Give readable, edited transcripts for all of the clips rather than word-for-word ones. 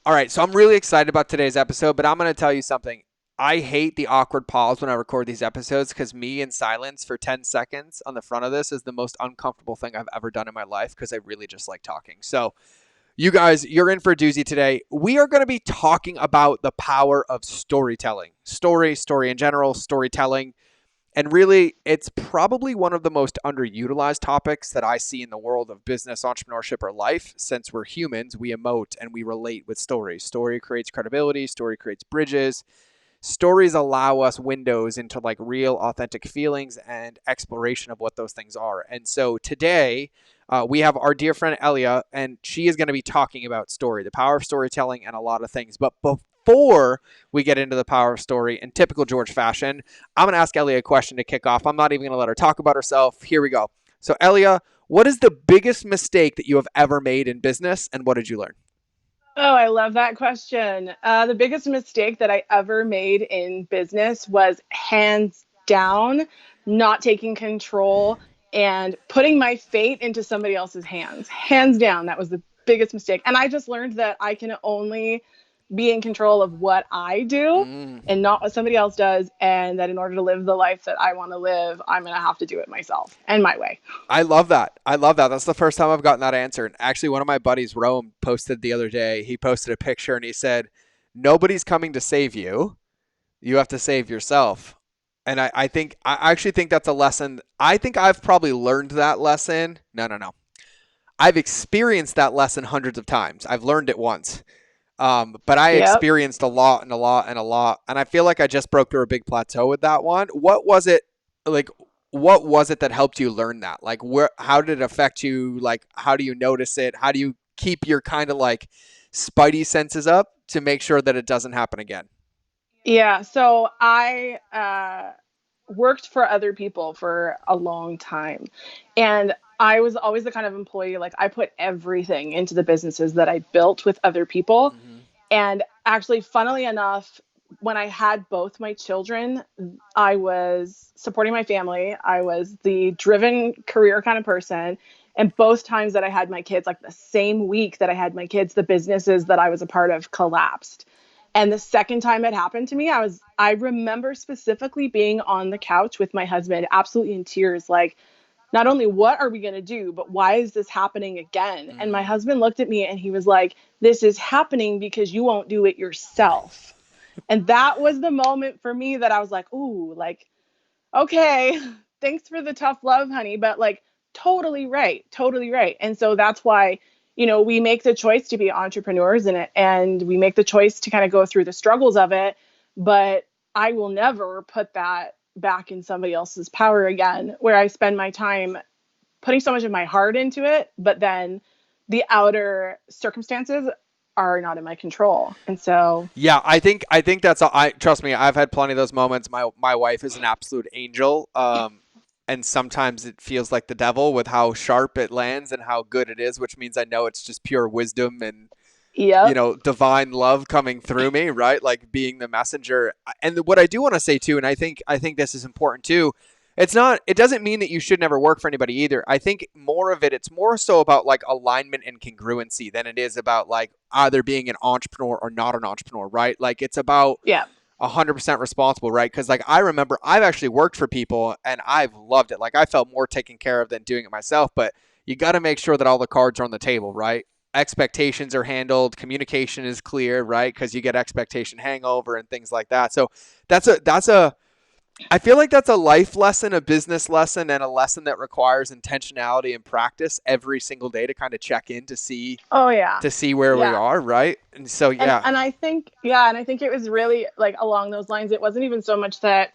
All right, so I'm really excited about today's episode, but I'm going to tell you something. I hate the awkward pause when I record these episodes because me in silence for 10 seconds on the front of this is the most uncomfortable thing I've ever done in my life because I really just like talking. So, you guys, you're in for a doozy today. We are going to be talking about the power of storytelling. Story in general, storytelling. And really, it's probably one of the most underutilized topics that I see in the world of business, entrepreneurship, or life. Since we're humans, we emote and we relate with stories. Story creates credibility, story creates bridges. Stories allow us windows into like real, authentic feelings and exploration of what those things are. And so today, we have our dear friend Eliya, and she is going to be talking about story, the power of storytelling, and a lot of things. But before we get into the power of story in typical George fashion, I'm going to ask Eliya a question to kick off. I'm not even going to let her talk about herself. Here we go. So, Eliya, what is the biggest mistake that you have ever made in business, and what did you learn? Oh, I love that question. The biggest mistake that I ever made in business was hands down not taking control and putting my fate into somebody else's hands. Hands down, that was the biggest mistake. And I just learned that I can only be in control of what I do Mm. and not what somebody else does. And that in order to live the life that I want to live, I'm going to have to do it myself and my way. I love that. I love that. That's the first time I've gotten that answer. And actually, one of my buddies, Rome, posted the other day. He posted a picture and he said, "Nobody's coming to save you. You have to save yourself." And I actually think that's a lesson. I think I've probably learned that lesson. No. I've experienced that lesson hundreds of times. I've learned it once. But I Yep. experienced a lot and a lot and a lot. And I feel like I just broke through a big plateau with that one. What was it like? What was it that helped you learn that? Like, how did it affect you? Like, how do you notice it? How do you keep your kind of like spidey senses up to make sure that it doesn't happen again? Yeah. So I worked for other people for a long time. And I was always the kind of employee, like I put everything into the businesses that I built with other people. Mm-hmm. And actually, funnily enough, when I had both my children, I was supporting my family. I was the driven career kind of person. And both times that I had my kids, like the same week that I had my kids, the businesses that I was a part of collapsed. And the second time it happened to me, I remember specifically being on the couch with my husband, absolutely in tears, like, not only what are we going to do, but why is this happening again? And my Mm. husband looked at me and he was like, this is happening because you won't do it yourself. And that was the moment for me that I was like, ooh, like, okay, thanks for the tough love, honey, but like totally right, totally right. And so that's why, we make the choice to be entrepreneurs in it and we make the choice to kind of go through the struggles of it, but I will never put that back in somebody else's power again, where I spend my time putting so much of my heart into it, but then the outer circumstances are not in my control. And so, Yeah, I think that's all. I trust me. I've had plenty of those moments. My wife is an absolute angel. And sometimes it feels like the devil with how sharp it lands and how good it is, which means I know it's just pure wisdom and yep. divine love coming through me, right? Like being the messenger. And what I do want to say too, and I think this is important too. It doesn't mean that you should never work for anybody either. I think more of it's more so about like alignment and congruency than it is about like either being an entrepreneur or not an entrepreneur, right? Like it's about Yeah. 100% responsible, right? Because like I remember I've actually worked for people and I've loved it. Like I felt more taken care of than doing it myself, but you got to make sure that all the cards are on the table, right? Expectations are handled, communication is clear, right? Because you get expectation hangover and things like that. So that's a I feel like that's a life lesson, a business lesson, and a lesson that requires intentionality and practice every single day to kind of check in Oh yeah. to see where we Yeah. are, right? And so And yeah. and I think yeah, and I think it was really like along those lines. It wasn't even so much that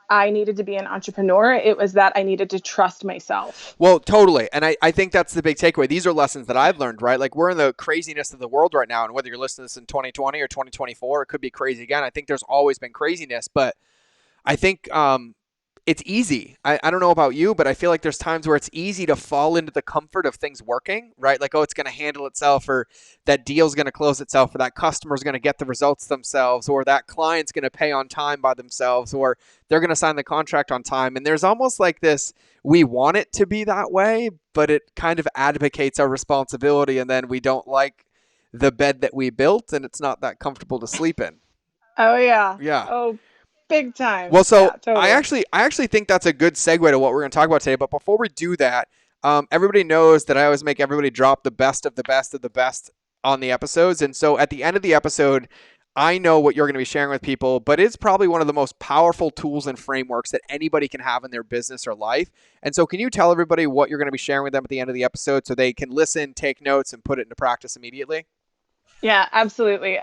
I needed to be an entrepreneur, it was that I needed to trust myself. Well, totally. And I think that's the big takeaway. These are lessons that I've learned, right? Like we're in the craziness of the world right now. And whether you're listening to this in 2020 or 2024, it could be crazy again. I think there's always been craziness, but I think it's easy. I don't know about you, but I feel like there's times where it's easy to fall into the comfort of things working, right? Like, oh, it's going to handle itself, or that deal's going to close itself, or that customer's going to get the results themselves, or that client's going to pay on time by themselves, or they're going to sign the contract on time. And there's almost like this, we want it to be that way, but it kind of advocates our responsibility. And then we don't like the bed that we built and it's not that comfortable to sleep in. Oh yeah. Yeah. Oh, big time. Well, so Yeah, I totally. actually I actually think that's a good segue to what we're going to talk about today. But before we do that, everybody knows that I always make everybody drop the best of the best of the best on the episodes, and so at the end of the episode, I know what you're going to be sharing with people, but it's probably one of the most powerful tools and frameworks that anybody can have in their business or life. And so, can you tell everybody what you're going to be sharing with them at the end of the episode so they can listen, take notes, and put it into practice immediately? Yeah, absolutely.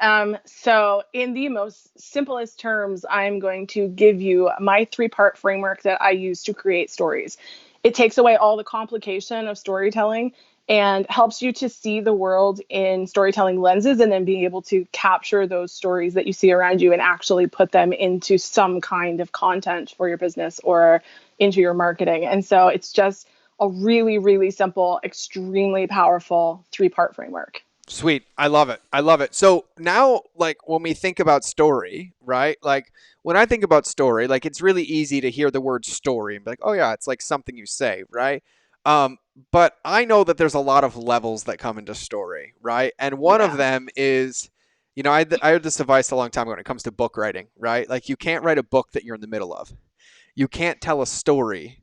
So, in the most simplest terms, I'm going to give you my three-part framework that I use to create stories. It takes away all the complication of storytelling and helps you to see the world in storytelling lenses and then being able to capture those stories that you see around you and actually put them into some kind of content for your business or into your marketing. And so, it's just a really, really simple, extremely powerful three-part framework. Sweet. I love it. I love it. So now, like, when we think about story, right? Like, when I think about story, like, it's really easy to hear the word story and be like, oh, yeah, it's like something you say, right? Um, but I know that there's a lot of levels that come into story, right? And one of Yeah. them is, I heard this advice a long time ago when it comes to book writing, right? Like, you can't write a book that you're in the middle of. You can't tell a story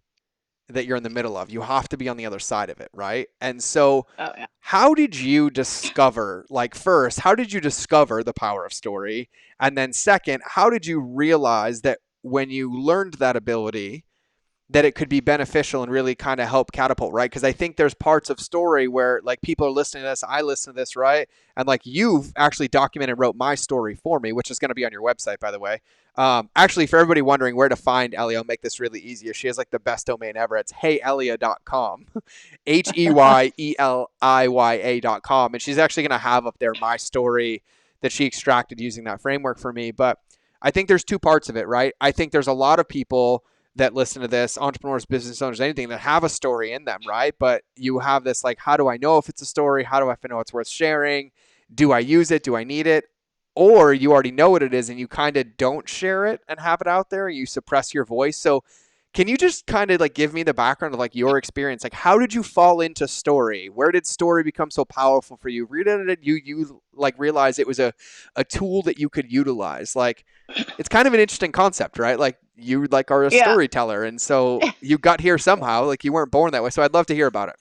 that you're in the middle of. You have to be on the other side of it, right? And so, Oh, yeah. how did you discover, like, first, how did you discover the power of story? And then, second, how did you realize that when you learned that ability, that it could be beneficial and really kind of help catapult, right? Because I think there's parts of story where like people are listening to this, I listen to this, right? And like you've actually documented, wrote my story for me, which is going to be on your website, by the way. Actually, for everybody wondering where to find Eliya, I'll make this really easy. She has like the best domain ever. It's heyeliya.com, HEYELIYA.com. And she's actually going to have up there my story that she extracted using that framework for me. But I think there's two parts of it, right? I think there's a lot of people that listen to this, entrepreneurs, business owners, anything that have a story in them, right? But you have this like, how do I know if it's a story? How do I know it's worth sharing? Do I use it? Do I need it? Or you already know what it is and you kind of don't share it and have it out there. You suppress your voice. So can you just kind of like give me the background of like your experience? Like, how did you fall into story? Where did story become so powerful for you? Where did you like realize it was a tool that you could utilize? Like, it's kind of an interesting concept, right? Like you like are a Yeah. storyteller, and so you got here somehow. Like you weren't born that way. So I'd love to hear about it.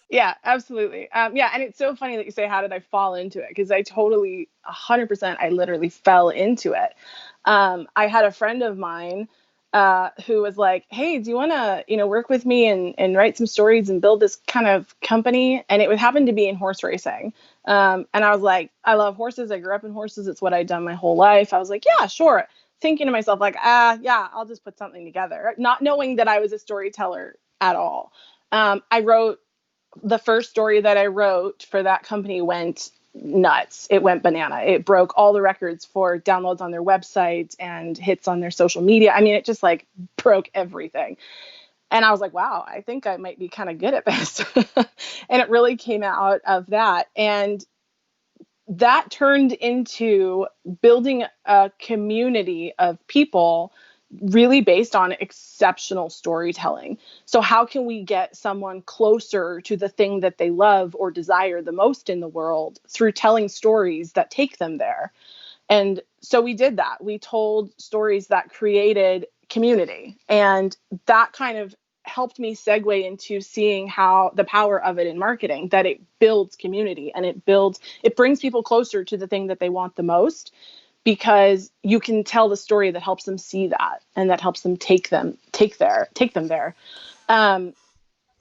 Yeah, absolutely. Yeah, and it's so funny that you say, "How did I fall into it?" Because I totally, 100%, I literally fell into it. I had a friend of mine who was like, "Hey, do you want to, work with me and write some stories and build this kind of company?" And it would happen to be in horse racing. And I was like, "I love horses. I grew up in horses. It's what I'd done my whole life." I was like, "Yeah, sure." Thinking to myself, like, yeah, I'll just put something together, not knowing that I was a storyteller at all. I wrote the first story that I wrote for that company went nuts. It went banana. It broke all the records for downloads on their website and hits on their social media. I mean, it just like broke everything. And I was like, wow, I think I might be kind of good at this. And it really came out of that. And that turned into building a community of people really based on exceptional storytelling. So, how can we get someone closer to the thing that they love or desire the most in the world through telling stories that take them there? And so we did that. We told stories that created community. And that kind of helped me segue into seeing how the power of it in marketing, that it builds community and it brings people closer to the thing that they want the most, because you can tell the story that helps them see that and that helps them take them there. Um,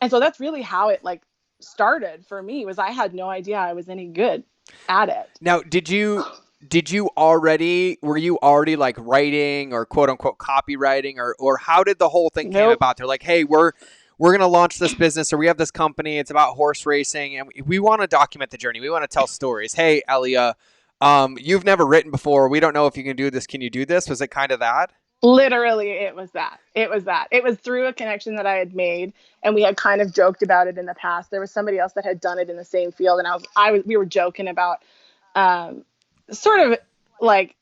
and so that's really how it like started for me. Was I had no idea I was any good at it. Now, did you already were you already like writing or quote unquote copywriting or how did the whole thing came Nope. about? They're like, hey, we're gonna launch this business or we have this company. It's about horse racing and we want to document the journey. We want to tell stories. Hey, Eliya, you've never written before. We don't know if you can do this. Can you do this? Was it kind of that? Literally, it was that. It was that. It was through a connection that I had made, and we had kind of joked about it in the past. There was somebody else that had done it in the same field, and we were joking about, um, sort of like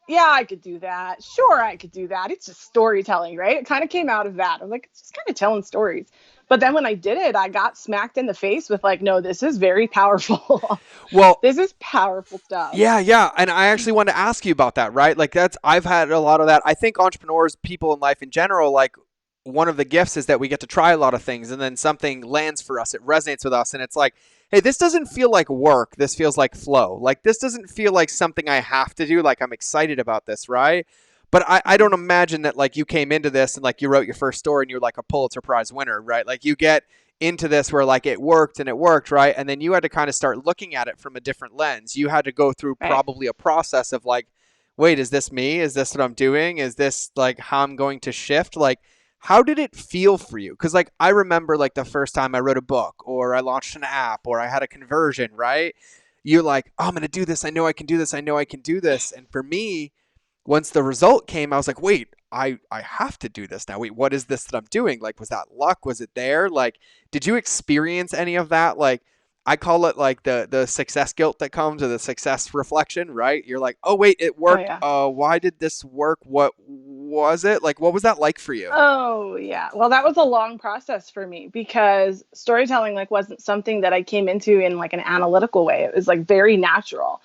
yeah, I could do that. Sure, I could do that. It's just storytelling, right? It kind of came out of that. I was like, it's just kind of telling stories. But then when I did it, I got smacked in the face with like, no, this is very powerful. Well, This is powerful stuff. yeah, yeah. And I actually want to ask you about that, right? Like I've had a lot of that. I think entrepreneurs, people in life in general, like one of the gifts is that we get to try a lot of things and then something lands for us. It resonates with us. And it's like, hey, this doesn't feel like work. This feels like flow. Like this doesn't feel like something I have to do. Like I'm excited about this, right? But I don't imagine that like you came into this and like you wrote your first story and you're like a Pulitzer Prize winner, right? Like you get into this where like it worked, right? And then you had to kind of start looking at it from a different lens. You had to go through Right. probably a process of like, wait, is this me? Is this what I'm doing? Is this like how I'm going to shift? Like, how did it feel for you? Because like I remember like the first time I wrote a book or I launched an app or I had a conversion, right? You're like, oh, I'm going to do this. I know I can do this. I know I can do this. And for me, once the result came, I was like, wait, I have to do this now. Wait, what is this that I'm doing? Like, was that luck? Was it there? Like, did you experience any of that? Like, I call it like the success guilt that comes or the success reflection, right? You're like, oh wait, it Oh worked. yeah. Why did this work? What was it? Like, what was that like for you? Oh yeah. Well, that was a long process for me because storytelling like wasn't something that I came into in like an analytical way. It was like very natural.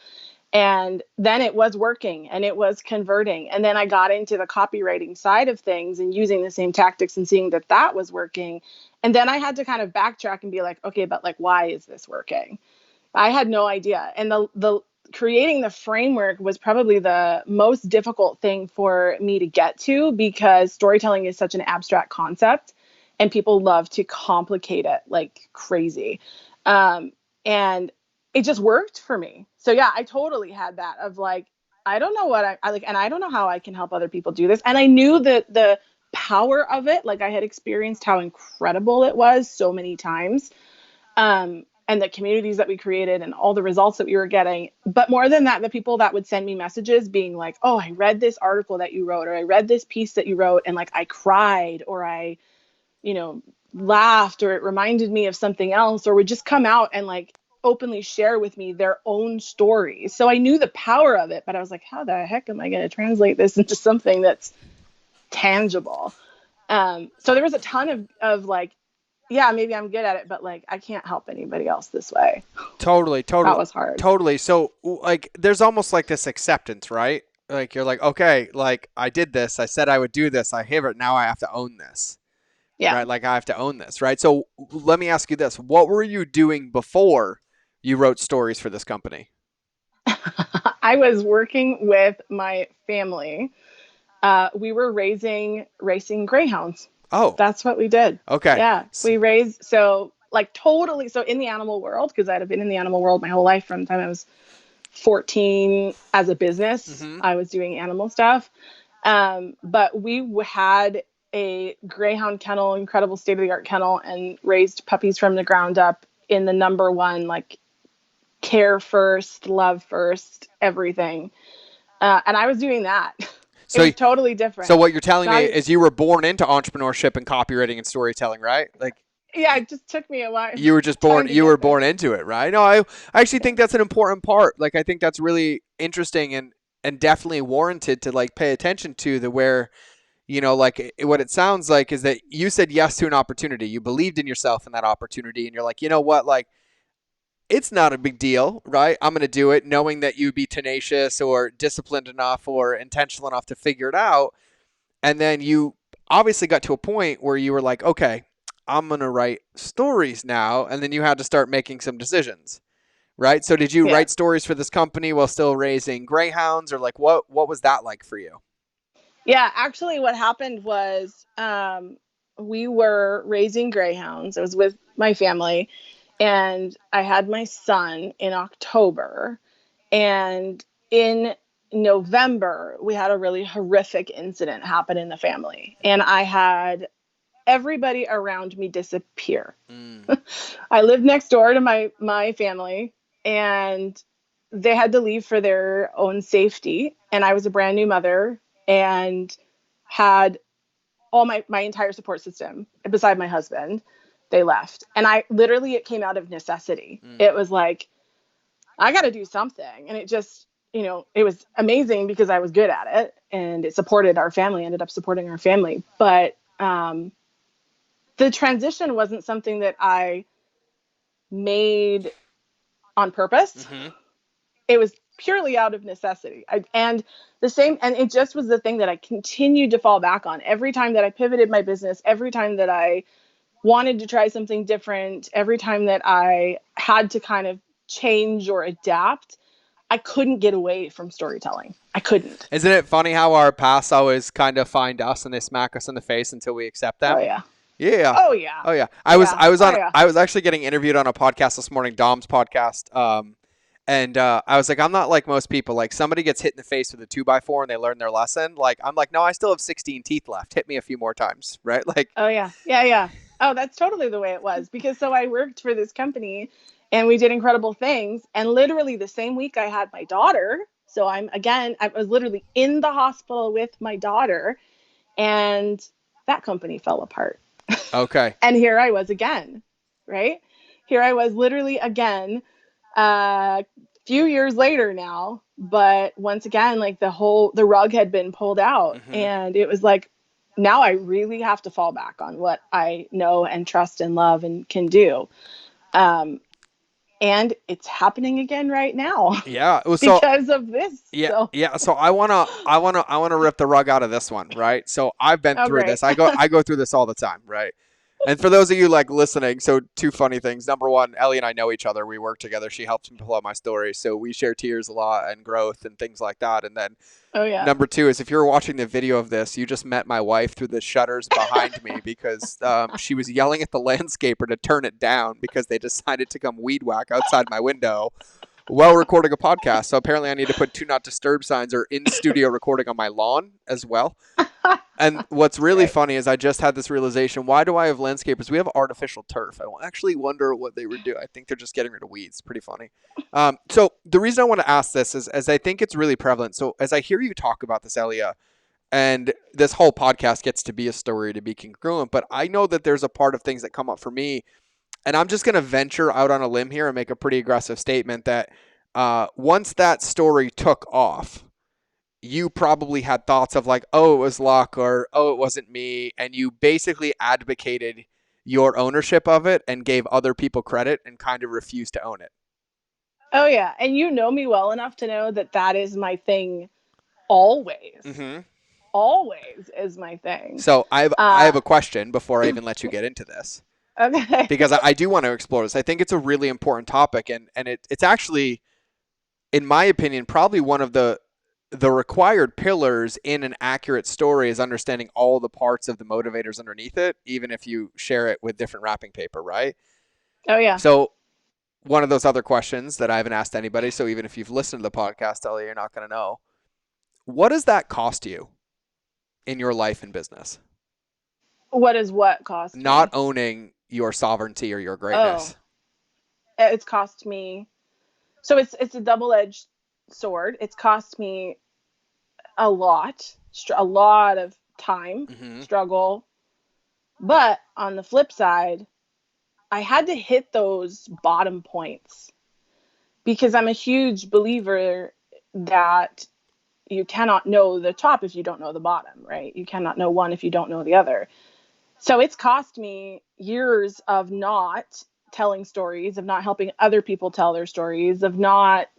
And then it was working and it was converting. And then I got into the copywriting side of things and using the same tactics and seeing that that was working. And then I had to kind of backtrack and be like, okay, but like, why is this working? I had no idea. And the creating the framework was probably the most difficult thing for me to get to because storytelling is such an abstract concept and people love to complicate it like crazy. Um, and it just worked for me. So yeah, I totally had that of like, I don't know what I like, and I don't know how I can help other people do this. And I knew that the power of it, like I had experienced how incredible it was so many times, and the communities that we created and all the results that we were getting. But more than that, the people that would send me messages being like, oh, I read this article that you wrote, or I read this piece that you wrote, and like I cried, or I, you know, laughed, or it reminded me of something else, or would just come out and like openly share with me their own stories. So I knew the power of it, but I was like, how the heck am I going to translate this into something that's tangible? So there was a ton of like, yeah, maybe I'm good at it, but like I can't help anybody else this way. Totally, That totally, was hard. totally. So like, there's almost like this acceptance, right? Like you're like, okay, like I did this. I said I would do this. I have it. Now I have to own this. Yeah. Right? Like I have to own this, right? So let me ask you this. What were you doing before you wrote stories for this company? I was working with my family. We were raising racing greyhounds. Oh, That's what we did. okay. Yeah. We raised, so like totally, so in the animal world, because I'd have been in the animal world my whole life from the time I was 14 as a business. Mm-hmm. I was doing animal stuff. But we had a greyhound kennel, incredible state of the art kennel, and raised puppies from the ground up in the number one, like care first, love first, everything. And I was doing that. It So, was totally so different. what you're telling So me I, is you were born into entrepreneurship and copywriting and storytelling, right? Like yeah, it just took me a while you were just born, time to you were get born there. into it, right? No, I actually think that's an important part. Like I think that's really interesting and definitely warranted to like pay attention to the where like what it sounds like is that you said yes to an opportunity. You believed in yourself in that opportunity, and you're like, you know what, like it's not a big deal, right? I'm going to do it knowing that you'd be tenacious or disciplined enough or intentional enough to figure it out. And then you obviously got to a point where you were like, okay, I'm going to write stories now. And then you had to start making some decisions, right? So did you Yeah. write stories for this company while still raising greyhounds or like what was that like for you? Yeah, actually, what happened was we were raising greyhounds. I was with my family, and I had my son in October. And in November, we had a really horrific incident happen in the family. And I had everybody around me disappear. Mm. I lived next door to my family, and they had to leave for their own safety. And I was a brand new mother and had all my entire support system beside my husband. They left. And I literally, it came out of necessity. Mm. It was like, I got to do something. And it just, it was amazing because I was good at it and it supported our family, ended up supporting our family. But the transition wasn't something that I made on purpose. Mm-hmm. It was purely out of necessity. And it just was the thing that I continued to fall back on every time that I pivoted my business, every time that I wanted to try something different, every time that I had to kind of change or adapt. I couldn't get away from storytelling. I couldn't. Isn't it funny how our past always kind of find us and they smack us in the face until we accept Oh them? yeah. Yeah. Oh yeah. Oh yeah. Yeah. Oh yeah. I was actually getting interviewed on a podcast this morning, Dom's podcast. And I was like, I'm not like most people. Like somebody gets hit in the face with a 2x4 and they learn their lesson. Like I'm like, no, I still have 16 teeth left. Hit me a few more times, right? Like, Oh yeah. Yeah, yeah. Oh, that's totally the way it was. Because so I worked for this company and we did incredible things. And literally the same week I had my daughter. So I was literally in the hospital with my daughter and that company fell apart. okay. And here I was again, right? Here I was literally again, a few years later now. But once again, like the rug had been pulled out. Mm-hmm. And it was like, now I really have to fall back on what I know and trust and love and can do. Um, and it's happening again right now Yeah. So because of this. yeah, So, yeah. So I wanna rip the rug out of this one, right? So I've been oh, through great. this. I go through this all the time, right? And for those of you like listening, so two funny things. Number one, Ellie and I know each other. We work together. She helps me pull out my story, so we share tears a lot and growth and things like that. And then Oh, yeah. number two is if you're watching the video of this, you just met my wife through the shutters behind me because she was yelling at the landscaper to turn it down because they decided to come weed whack outside my window while recording a podcast. So apparently I need to put 2 not disturb signs or in studio recording on my lawn as well. And what's really Right. funny is I just had this realization. Why do I have landscapers? We have artificial turf. I actually wonder what they would do. I think they're just getting rid of weeds. Pretty funny. So the reason I want to ask this is as I think it's really prevalent. So as I hear you talk about this, Eliya, and this whole podcast gets to be a story to be congruent, but I know that there's a part of things that come up for me. And I'm just going to venture out on a limb here and make a pretty aggressive statement that once that story took off, you probably had thoughts of like, oh, it was luck or oh, it wasn't me. And you basically advocated your ownership of it and gave other people credit and kind of refused to own it. Oh, yeah. And you know me well enough to know that that is my thing always. Mm-hmm. Always is my thing. So I Uh, have a question before I even let you get into this okay. because I do want to explore this. I think it's a really important topic and it's actually, in my opinion, probably one of the required pillars in an accurate story is understanding all the parts of the motivators underneath it, even if you share it with different wrapping paper, right? Oh, yeah. So one of those other questions that I haven't asked anybody, so even if you've listened to the podcast, Ellie, you're not going to know. What does that cost you in your life and business? What does what cost Not me? owning your sovereignty or your Oh, greatness. it's cost me. So it's a double-edged sword. It's cost me a lot of time, Mm-hmm. struggle. But on the flip side, I had to hit those bottom points because I'm a huge believer that you cannot know the top if you don't know the bottom, right? You cannot know one if you don't know the other. So it's cost me years of not telling stories, of not helping other people tell their stories, of not,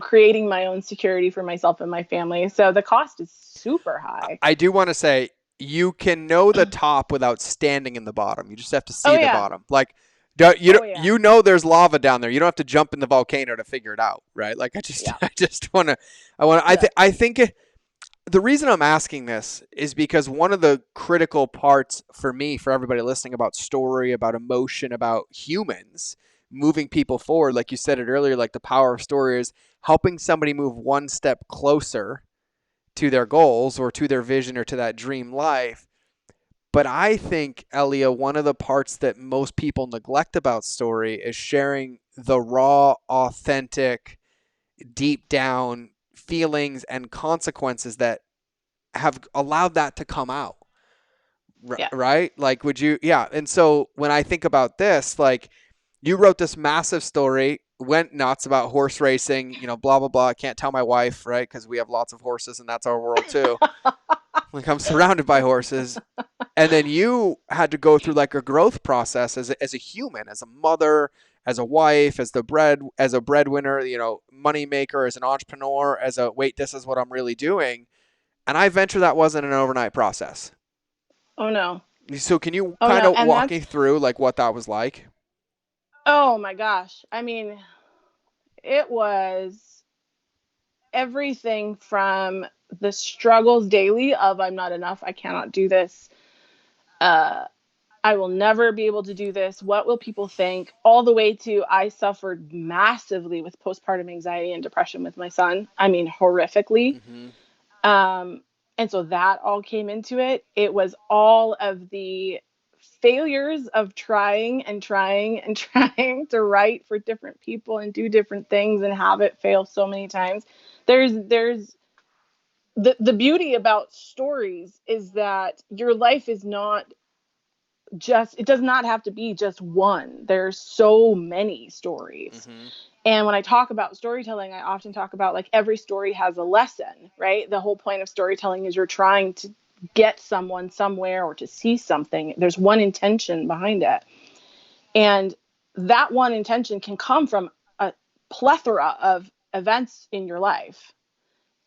creating my own security for myself and my family. So the cost is super high. I do want to say you can know the top without standing in the bottom. You just have to Oh see the yeah. bottom. Like, Oh yeah. you know there's lava down there. You don't have to jump in the volcano to figure it out, right? Like Yeah. I just want to Yeah. I think the reason I'm asking this is because one of the critical parts for me, for everybody listening, about story, about emotion, about humans moving people forward, like you said it earlier, like the power of story is helping somebody move one step closer to their goals or to their vision or to that dream life. But I think, Eliya, one of the parts that most people neglect about story is sharing the raw, authentic, deep down feelings and consequences that have allowed that to come out. Yeah. Right? Like, would you, yeah. And so when I think about this, like, you wrote this massive story. went nuts about horse racing, you know, blah, blah, blah. I can't tell my wife, right? Because we have lots of horses and that's our world too. Like I'm surrounded by horses. And then you had to go through like a growth process as a human, as a mother, as a wife, as a breadwinner, you know, money maker, as an entrepreneur, as a wait, this is what I'm really doing. And I venture that wasn't an overnight process. Oh no. So can you Oh kind no. of And walk me that's, through like what that was like? oh my gosh. I mean, it was everything from the struggles daily of I'm not enough, I cannot do this. Uh I will never be able to do this. What will people think? All the way to I suffered massively with postpartum anxiety and depression with my son. I mean, horrifically. Mm-hmm. Um, and so that all came into it. It was all of the failures of trying and trying and trying to write for different people and do different things and have it fail so many times. There's the beauty about stories is that your life is not just, it does not have to be just one. There's so many stories. Mm-hmm. And when I talk about storytelling, I often talk about like every story has a lesson, right? The whole point of storytelling is you're trying to get someone somewhere or to see something. There's one intention behind it. And that one intention can come from a plethora of events in your life.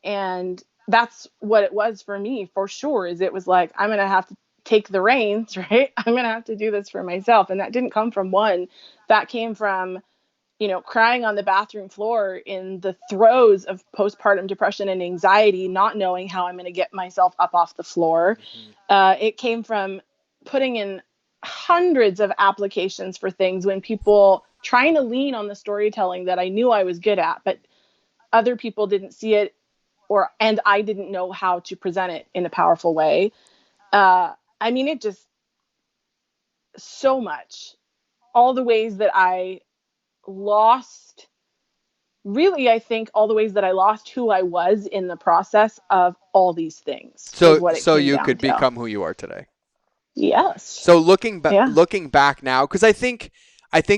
And that's what it was for me, for sure, is it was like, I'm going to have to take the reins, right? I'm going to have to do this for myself. And that didn't come from one. That came from, you know, crying on the bathroom floor in the throes of postpartum depression and anxiety, not knowing how I'm going to get myself up off the floor. Mm-hmm. It came from putting in hundreds of applications for things when people trying to lean on the storytelling that I knew I was good at, but other people didn't see it, and I didn't know how to present it in a powerful way. I mean, it just so much. All the ways that I lost, really, I think all the ways that I lost who I was in the process of all these things is So what it so came you down could to. become who you are today. Yes. So Yeah. looking back now, because I think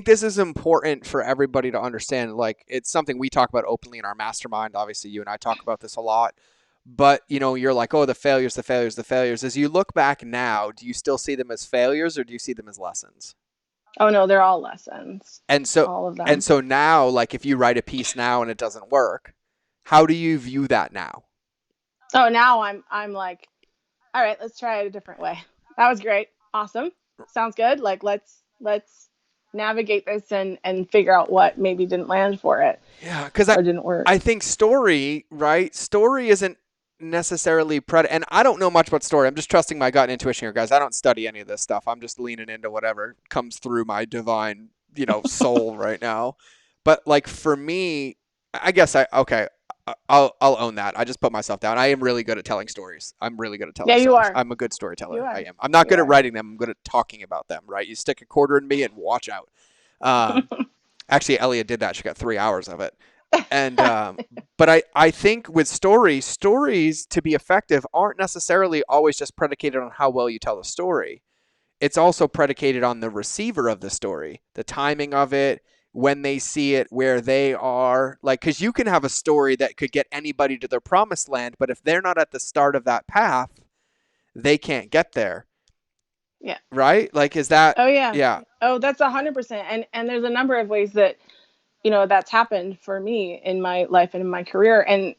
this is important for everybody to understand. Like it's something we talk about openly in our mastermind. Obviously, you and I talk about this a lot. But you know, you're like, oh, the failures, the failures, the failures. As you look back now, do you still see them as failures or do you see them as lessons? Oh no, they're all lessons. And so All of and them. so now, like if you write a piece now and it doesn't work, how do you view that now? Oh, now I'm like, all right, let's try it a different way. That was great. Awesome. Sounds good. Like let's navigate this and figure out what maybe didn't land for it Yeah, because or didn't I work. think story, right? Story isn't necessarily and I don't know much about story. I'm just trusting my gut and intuition here, guys. I don't study any of this stuff. I'm just leaning into whatever comes through my divine, you know, soul right now. But like for me, I guess I okay. I'll own that. I just put myself down. I am really good at telling stories. I'm really good at telling Yeah, you stories. are. I'm a good You storyteller. I are. am. I'm not You good at are. writing them. I'm good at talking about them. Right? You stick a quarter in me and watch out. Um, Actually, Eliya did that. She got 3 hours of it. And but I think with stories to be effective aren't necessarily always just predicated on how well you tell the story. It's also predicated on the receiver of the story, the timing of it, when they see it, where they are. Like, because you can have a story that could get anybody to their promised land, but if they're not at the start of that path, they can't get there. Yeah. Right? Like, is that, Oh yeah. yeah. Oh, that's 100%. And there's a number of ways that, you know, that's happened for me in my life and in my career. And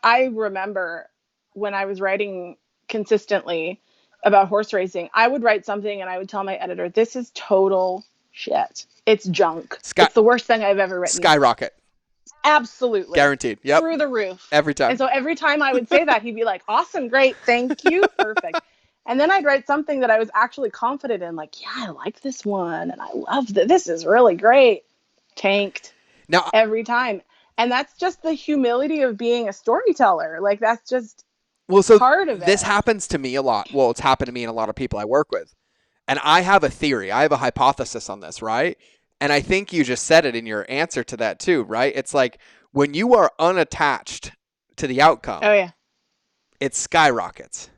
I remember when I was writing consistently about horse racing, I would write something and I would tell my editor, this is total shit. It's junk. Sky, It's the worst thing I've ever written. skyrocket. Absolutely. Guaranteed. Yep. Through the roof. Every And time. so every time I would say that, he'd be like, awesome, great, thank you, perfect. And then I'd write something that I was actually confident in, like, yeah, I like this one and I love that. This is really great. Tanked Now, every time. And that's just the humility of being a storyteller. Like, that's just well, so part of this it. happens to me a lot. Well, it's happened to me and a lot of people I work with. And I have a theory. I have a hypothesis on this, right? And I think you just said it in your answer to that too, right? It's like when you are unattached to the Oh, outcome, yeah. it skyrockets.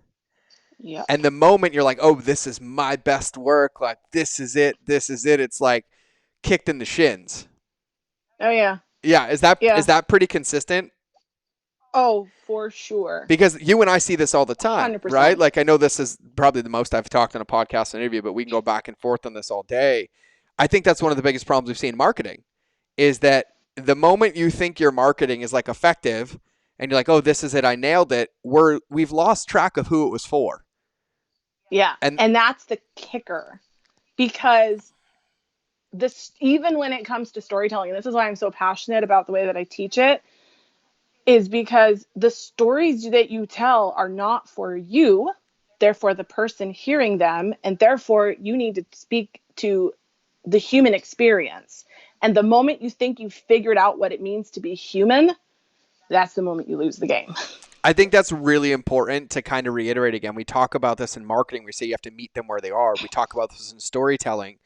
Yep. And the moment you're like, oh, this is my best work, like this is it, it's like kicked in the shins. Oh yeah. Yeah, is Yeah. that pretty consistent? Oh, for sure. Because you and I see this all the time, right? 100%. Like I know this is probably the most I've talked on a podcast interview, but we can go back and forth on this all day. I think that's one of the biggest problems we've seen in marketing is that the moment you think your marketing is like effective and you're like, "Oh, this is it, I nailed it," we've lost track of who it was for. Yeah. And And that's the kicker, because this, even when it comes to storytelling, and this is why I'm so passionate about the way that I teach it, is because the stories that you tell are not for you, they're for the person hearing them, and therefore you need to speak to the human experience. And the moment you think you've figured out what it means to be human, that's the moment you lose the game. I think that's really important to kind of reiterate again. We talk about this in marketing. We say you have to meet them where they are. We talk about this in storytelling.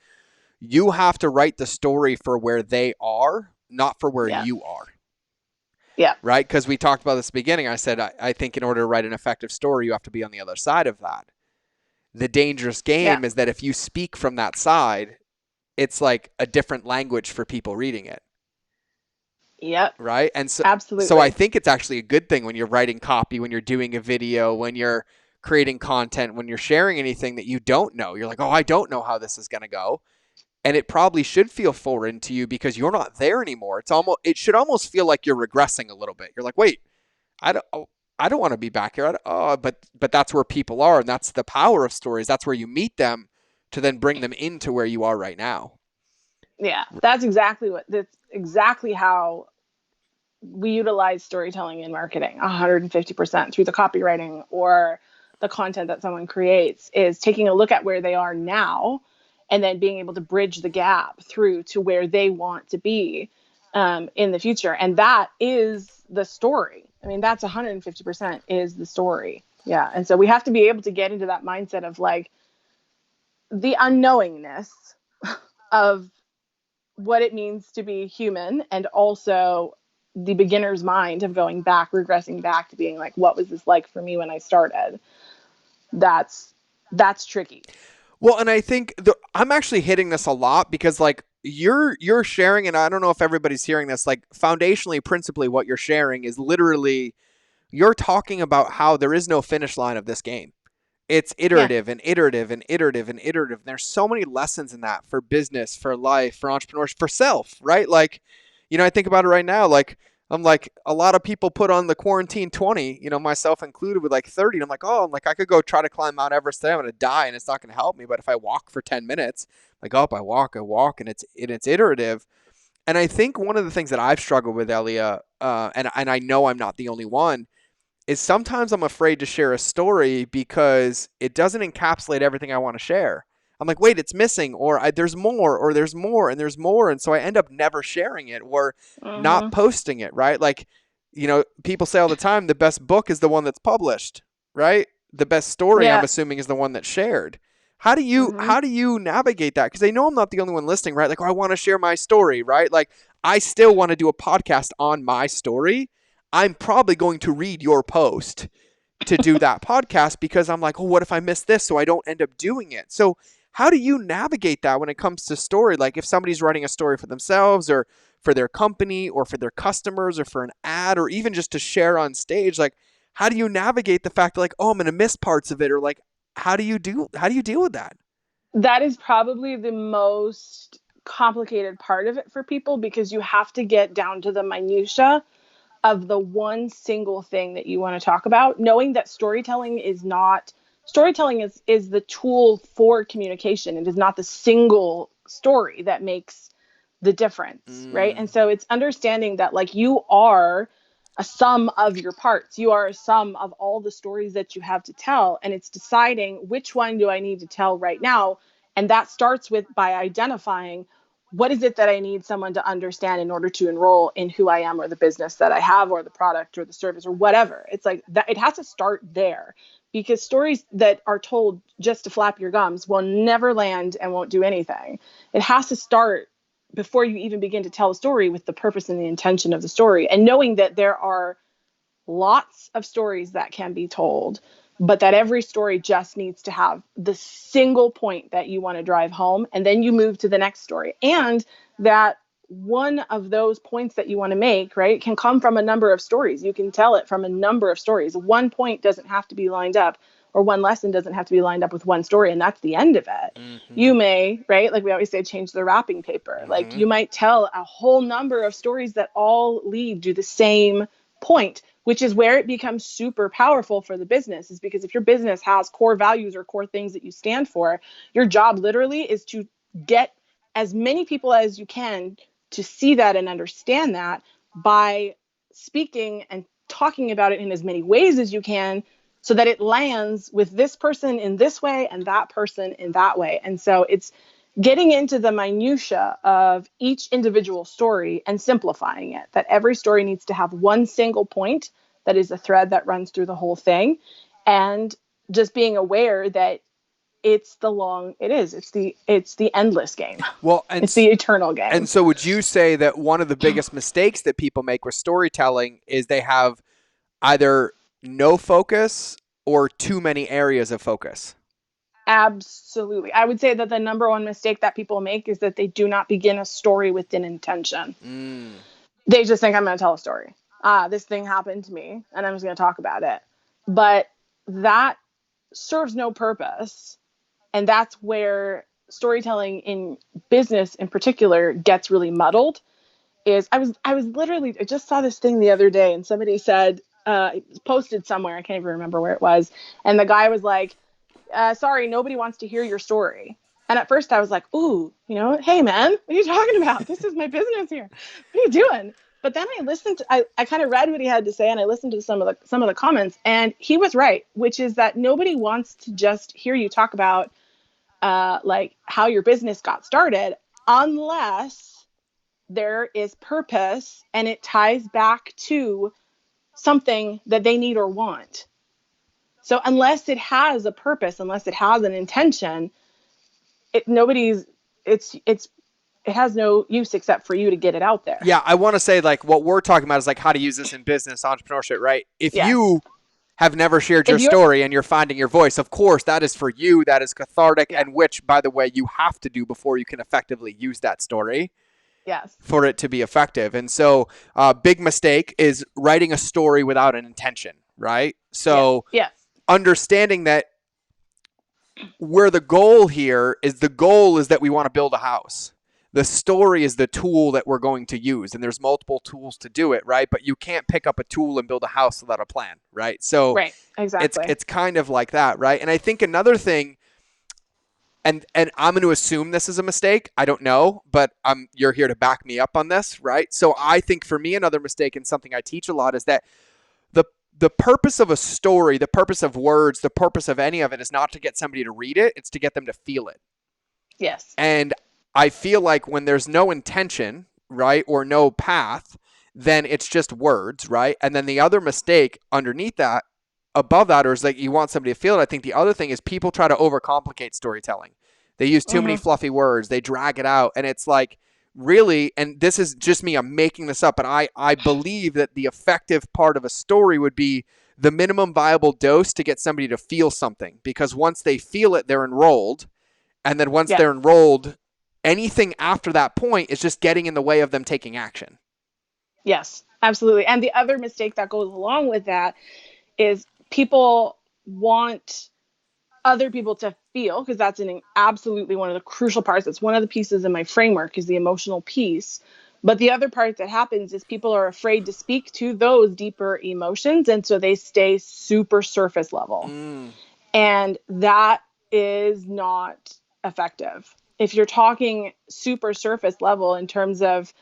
You have to write the story for where they are, not for where Yeah. you are. Yeah. Right? Because we talked about this at the beginning. I said, I think in order to write an effective story, you have to be on the other side of that. The dangerous Yeah. game is that if you speak from that side, it's like a different language for people reading it. Yep. Right? And so I Absolutely. think it's actually a good thing when you're writing copy, when you're doing a video, when you're creating content, when you're sharing anything that you don't know. You're like, oh, I don't know how this is going to go. And it probably should feel foreign to you because you're not there anymore. It should almost feel like you're regressing a little bit. You're like, wait, I don't want to be back here. But that's where people are, and that's the power of stories. That's where you meet them to then bring them into where you are right now. Yeah. That's exactly how we utilize storytelling in marketing 150% through the copywriting or the content that someone creates, is taking a look at where they are now and then being able to bridge the gap through to where they want to be in the future. And that is the story. I mean, that's 150% is the story. Yeah. And so we have to be able to get into that mindset of like the unknowingness of what it means to be human, and also the beginner's mind of going back, regressing back to being like, what was this like for me when I started? That's that's tricky. Well, and I think I'm actually hitting this a lot because like you're sharing, and I don't know if everybody's hearing this. Like foundationally, principally, what you're sharing is literally you're talking about how there is no finish line of this game. It's Yeah. iterative and iterative and iterative and iterative. And there's so many lessons in that for business, for life, for entrepreneurs, for self, right? Like, I think about it right now. Like, I'm like, a lot of people put on the quarantine 20, myself included, with like 30. And I'm like, oh, I'm like, I could go try to climb Mount Everest today. I'm going to die and it's not going to help me. But if I walk for 10 minutes, like, oh, I walk, and it's iterative. And I think one of the things that I've struggled with, Elia, and I know I'm not the only one, is sometimes I'm afraid to share a story because it doesn't encapsulate everything I want to share. I'm like, wait, it's missing, or there's more, or there's more, and there's more. And so I end up never sharing it or not Mm-hmm. posting it, right? Like, people say all the time, the best book is the one that's published, right? The best story, I'm Yeah. assuming, is the one that's shared. How do you Mm-hmm. how do you navigate that? Because I know I'm not the only one listening, right? Like, oh, I want to share my story, right? Like, I still want to do a podcast on my story. I'm probably going to read your post to do that podcast because I'm like, oh, what if I miss this? So I don't end up doing it. So how do you navigate that when it comes to story? Like if somebody's writing a story for themselves or for their company or for their customers or for an ad or even just to share on stage, like how do you navigate the fact that like, oh, I'm going to miss parts of it, or like how do you deal with that? That is probably the most complicated part of it for people, because you have to get down to the minutia of the one single thing that you want to talk about, knowing that storytelling is the tool for communication. It is not the single story that makes the difference, right? Mm, And so it's understanding that like you are a sum of your parts. You are a sum of all the stories that you have to tell, and it's deciding which one do I need to tell right now. And that starts with by identifying what is it that I need someone to understand in order to enroll in who I am or the business that I have or the product or the service or whatever. It's like that, it has to start there, because stories that are told just to flap your gums will never land and won't do anything. It has to start before you even begin to tell a story with the purpose and the intention of the story, and knowing that there are lots of stories that can be told, but that every story just needs to have the single point that you want to drive home, and then you move to the next story. And that one of those points that you want to make, right, can come from a number of stories. You can tell it from a number of stories. One point doesn't have to be lined up, or one lesson doesn't have to be lined up with one story, and that's the end of it. Mm-hmm. You may, right, like we always say, change the wrapping paper. Like Mm-hmm. you might tell a whole number of stories that all lead to the same point, which is where it becomes super powerful for the business, is because if your business has core values or core things that you stand for, your job literally is to get as many people as you can to see that and understand that by speaking and talking about it in as many ways as you can, so that it lands with this person in this way and that person in that way. And so it's getting into the minutia of each individual story and simplifying it, that every story needs to have one single point that is a thread that runs through the whole thing, and just being aware that it's the endless game. Well, It's the eternal and game. so would you say that one of the biggest mistakes that people make with storytelling is they have either no focus or too many areas of focus? Absolutely. I would say that the number one mistake that people make is that they do not begin a story with an intention. Mm. They just think, I'm going to tell a story. This thing happened to me and I'm just going to talk about it. But that serves no purpose. And that's where storytelling in business in particular gets really muddled. Is I was literally, I just saw this thing the other day, and somebody said, posted somewhere, I can't even remember where it was, and the guy was like, sorry, nobody wants to hear your story. And at first I was like, ooh, hey man, what are you talking about? This is my business here. What are you doing? But then I kind of read what he had to say, and I listened to some of the comments, and he was right, which is that nobody wants to just hear you talk about like how your business got started, unless there is purpose and it ties back to something that they need or want. So unless it has a purpose, unless it has an intention, it nobody's it has no use except for you to get it out there. Yeah, I want to say like what we're talking about is like how to use this in business entrepreneurship, right? If Yes. you have never shared your If you're story and you're finding your voice, of course, that is for you. That is cathartic, Yeah. and which, by the way, you have to do before you can effectively use that story Yes. for it to be effective. And so, big mistake is writing a story without an intention, right? Yeah. So, Yes. understanding that where the goal is that we want to build a house. The story is the tool that we're going to use, and there's multiple tools to do it, right? But you can't pick up a tool and build a house without a plan, right? So Right. Exactly. it's kind of like that, right? And I think another thing, and I'm going to assume this is a mistake. I don't know, but you're here to back me up on this, right? So I think for me, another mistake and something I teach a lot is that the purpose of a story, the purpose of words, the purpose of any of it is not to get somebody to read it. It's to get them to feel it. Yes. And I feel like when there's no intention, right, or no path, then it's just words, right? And then the other mistake underneath that, above that, or is like you want somebody to feel it. I think the other thing is people try to overcomplicate storytelling. They use too many fluffy words. They drag it out. And it's like, really, and this is just me, I'm making this up, but I believe that the effective part of a story would be the minimum viable dose to get somebody to feel something. Because once they feel it, they're enrolled. And then once they're enrolled, anything after that point is just getting in the way of them taking action. Yes, absolutely. And the other mistake that goes along with that is people want other people to feel, because that's absolutely one of the crucial parts. It's one of the pieces in my framework, is the emotional piece. But the other part that happens is people are afraid to speak to those deeper emotions. And so they stay super surface level. And that is not effective. If you're talking super surface level in terms of,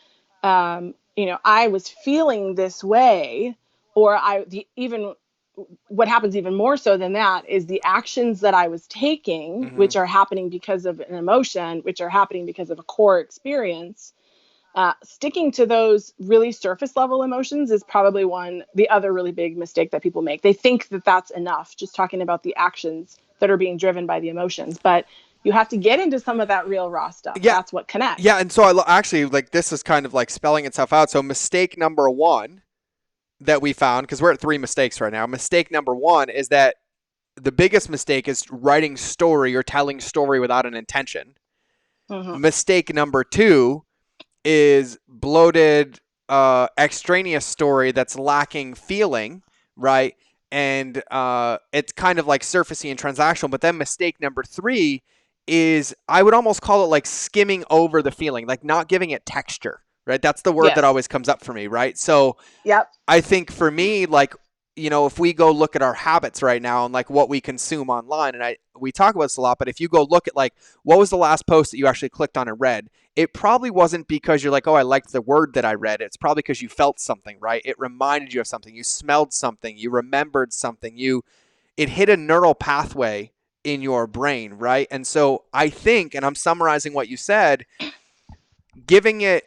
I was feeling this way, or even what happens even more so than that is the actions that I was taking, which are happening because of an emotion, which are happening because of a core experience. Sticking to those really surface level emotions is probably the other really big mistake that people make. They think that that's enough, just talking about the actions that are being driven by the emotions. But you have to get into some of that real raw stuff. Yeah. That's what connects. Yeah. And so actually, like, this is kind of like spelling itself out. So mistake number one that we found, because we're at 3 mistakes right now. Mistake number 1 is that the biggest mistake is writing story or telling story without an intention. Mistake number 2 is bloated, extraneous story that's lacking feeling, right? And it's kind of like surfacey and transactional. But then mistake number three is, I would almost call it like skimming over the feeling, like not giving it texture, right? That's the word that Yes. always comes up for me, right? So Yep. I think for me, like, if we go look at our habits right now and like what we consume online, and we talk about this a lot, but if you go look at like what was the last post that you actually clicked on and read, it probably wasn't because you're like, oh, I liked the word that I read. It's probably because you felt something, right? It reminded you of something, you smelled something, you remembered something, it hit a neural pathway in your brain, right? And so I think, and I'm summarizing what you said, giving it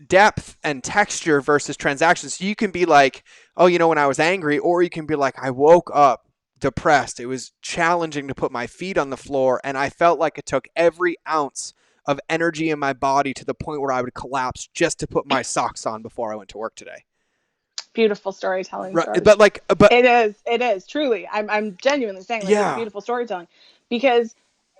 depth and texture versus transactions. So you can be like, oh, when I was angry, or you can be like, I woke up depressed. It was challenging to put my feet on the floor, and I felt like it took every ounce of energy in my body to the point where I would collapse just to put my socks on before I went to work today. Beautiful storytelling, Right, George. but like, but It is truly. I'm genuinely saying like it's yeah, beautiful storytelling because,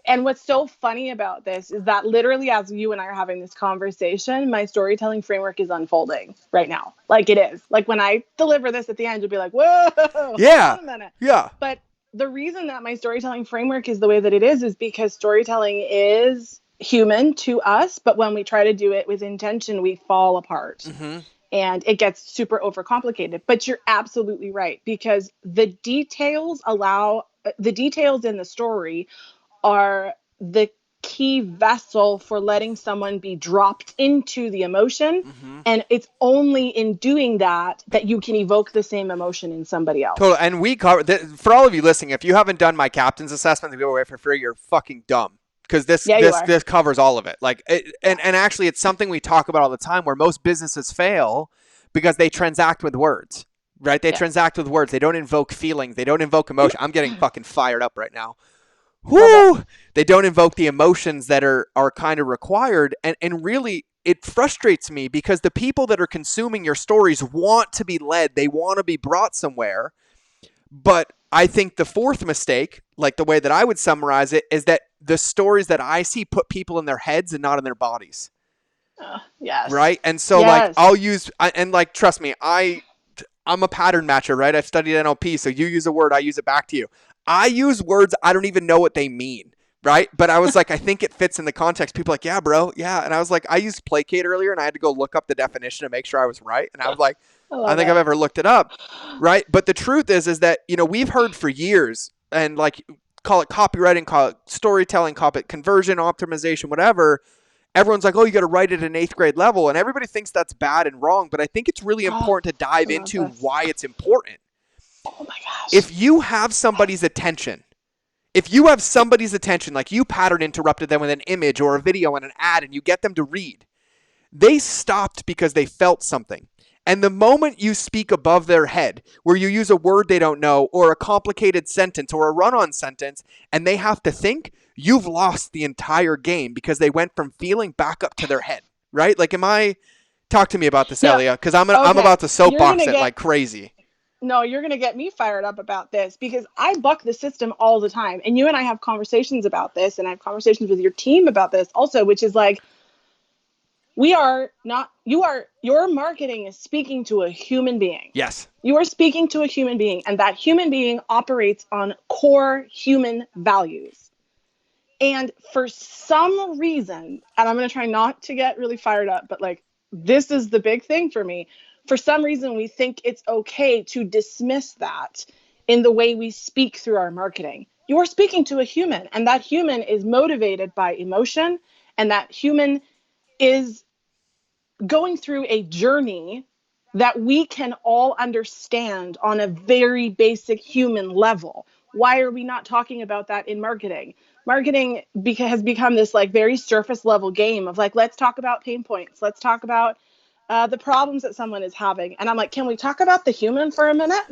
and what's so funny about this is that literally as you and I are having this conversation, my storytelling framework is unfolding right now. Like it is. Like when I deliver this at the end, you'll be like, whoa, hold yeah, on a minute. yeah. But the reason that my storytelling framework is the way that it is because storytelling is human to us, but when we try to do it with intention, we fall apart Mm-hmm. and it gets super overcomplicated. But you're absolutely right because the details in the story are the key vessel for letting someone be dropped into the emotion. Mm-hmm. And it's only in doing that that you can evoke the same emotion in somebody Total. else. And we cover for all of you listening. If you haven't done my captain's assessment to go away for free, you're fucking dumb. Because this Yeah, you this are. this covers all of it. Like, Yeah. and actually, it's something we talk about all the time. Where most businesses fail because they transact with words, right? They Yes. transact with words. They don't invoke feelings. They don't invoke emotion. I'm getting fucking fired up right now. Love it. Whoo! They don't invoke the emotions that are kind of required, and really it frustrates me because the people that are consuming your stories want to be led. They want to be brought somewhere, but I think the fourth mistake, like the way that I would summarize it, is that the stories that I see put people in their heads and not in their bodies. Yes. Right. And so, like, Yes. I'll use, and like, trust me, I'm a pattern matcher, right? I've studied NLP. So you use a word, I use it back to you. I use words, I don't even know what they mean. Right. But I was like, I think it fits in the context. People are like, yeah, bro. Yeah. And I was like, I used placate earlier and I had to go look up the definition to make sure I was right. And I was like, I I don't love think I've it. ever looked it up. Right. But the truth is that, we've heard for years, and like, call it copywriting, call it storytelling, call it conversion optimization, whatever. Everyone's like, oh, you got to write it at an eighth grade level. And everybody thinks that's bad and wrong. But I think it's really Oh, important to I dive love into this. why it's important. Oh my gosh. If you have somebody's attention, if you have somebody's attention, like you pattern interrupted them with an image or a video and an ad and you get them to read, they stopped because they felt something. And the moment you speak above their head, where you use a word they don't know, or a complicated sentence, or a run on sentence, and they have to think, you've lost the entire game because they went from feeling back up to their head, right? Like, talk to me about this, No. Elia, because I'm Okay. about to You're soapbox gonna it get like crazy. no, you're going to get me fired up about this because I buck the system all the time. And you and I have conversations about this, and I have conversations with your team about this also, which is like, your marketing is speaking to a human being. Yes. You are speaking to a human being, and that human being operates on core human values. And for some reason, and I'm going to try not to get really fired up, but like, this is the big thing for me. For some reason, we think it's okay to dismiss that in the way we speak through our marketing. You are speaking to a human, and that human is motivated by emotion, and that human is going through a journey that we can all understand on a very basic human level. Why are we not talking about that in marketing? Marketing has become this like very surface level game of like, let's talk about pain points. Let's talk about the problems that someone is having. And I'm like, can we talk about the human for a minute?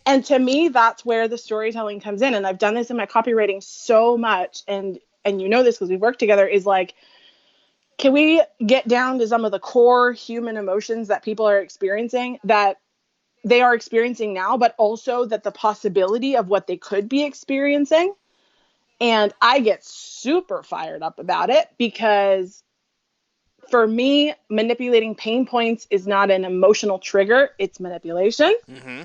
And to me, that's where the storytelling comes in. And I've done this in my copywriting so much. And you know this because we've worked together, is like, can we get down to some of the core human emotions that people are experiencing, that they are experiencing now, but also that the possibility of what they could be experiencing? And I get super fired up about it because For me, manipulating pain points is not an emotional trigger, it's manipulation. Mm-hmm.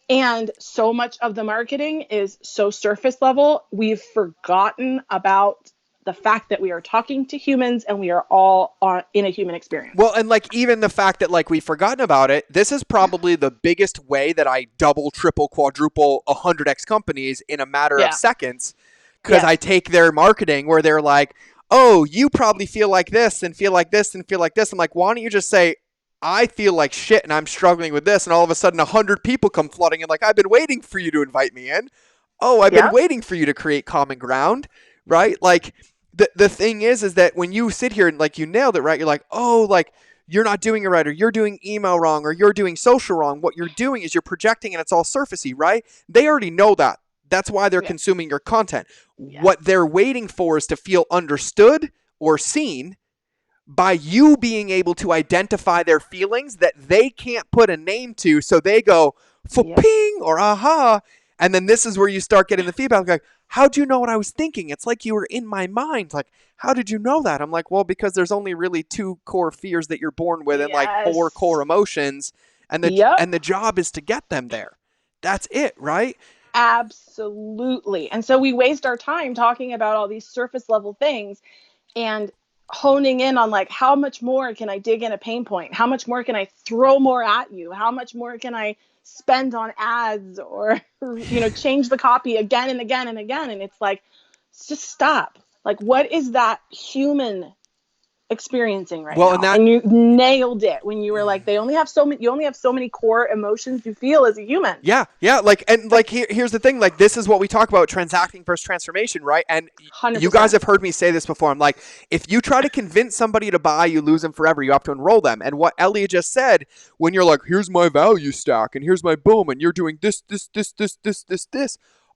And so much of the marketing is so surface level, we've forgotten about the fact that we are talking to humans and we are all in a human Well, experience. and like even the fact that like we've forgotten about it, this is probably the biggest way that I double, triple, quadruple 100x companies in a matter of Yeah. seconds, because I Yes. take their marketing where they're like, oh, you probably feel like this and feel like this and feel like this. I'm like, why don't you just say, I feel like shit and I'm struggling with this, and all of a sudden 100 people come flooding in like, I've been waiting for you to invite me in. Oh, I've been Yep. waiting for you to create common ground, right? Like the thing is that when you sit here and like you nailed it, right? You're like, oh, like you're not doing it right, or you're doing email wrong, or you're doing social wrong. What you're doing is you're projecting and it's all surfacey, right? They already know that. That's why they're Yeah. consuming your content. Yes. What they're waiting for is to feel understood or seen by you being able to identify their feelings that they can't put a name to. So they go, for Yep. ping or aha. And then this is where you start getting the feedback like, how'd you know what I was thinking? It's like you were in my mind. Like, how did you know that? I'm like, well, because there's only really 2 core fears that you're born with and like 4 Yes. core emotions. And Yep. the job is to get them there. That's it, right? Absolutely. And so we waste our time talking about all these surface level things and honing in on like, how much more can I dig in a pain point? How much more can I throw more at you? How much more can I spend on ads or change the copy again and again and again? And it's like, just stop. Like, what is that human experiencing right Well, and now? that And you nailed it when you were like, you only have so many core emotions you feel as a human. Yeah, like and like here's the thing, like this is what we talk about, transacting versus transformation, right? And you guys 100%. have heard me say this before. I'm like, if you try to convince somebody to buy, you lose them forever. You have to enroll them. And what Eliya just said, when you're like, here's my value stack, and here's my boom, and you're doing this,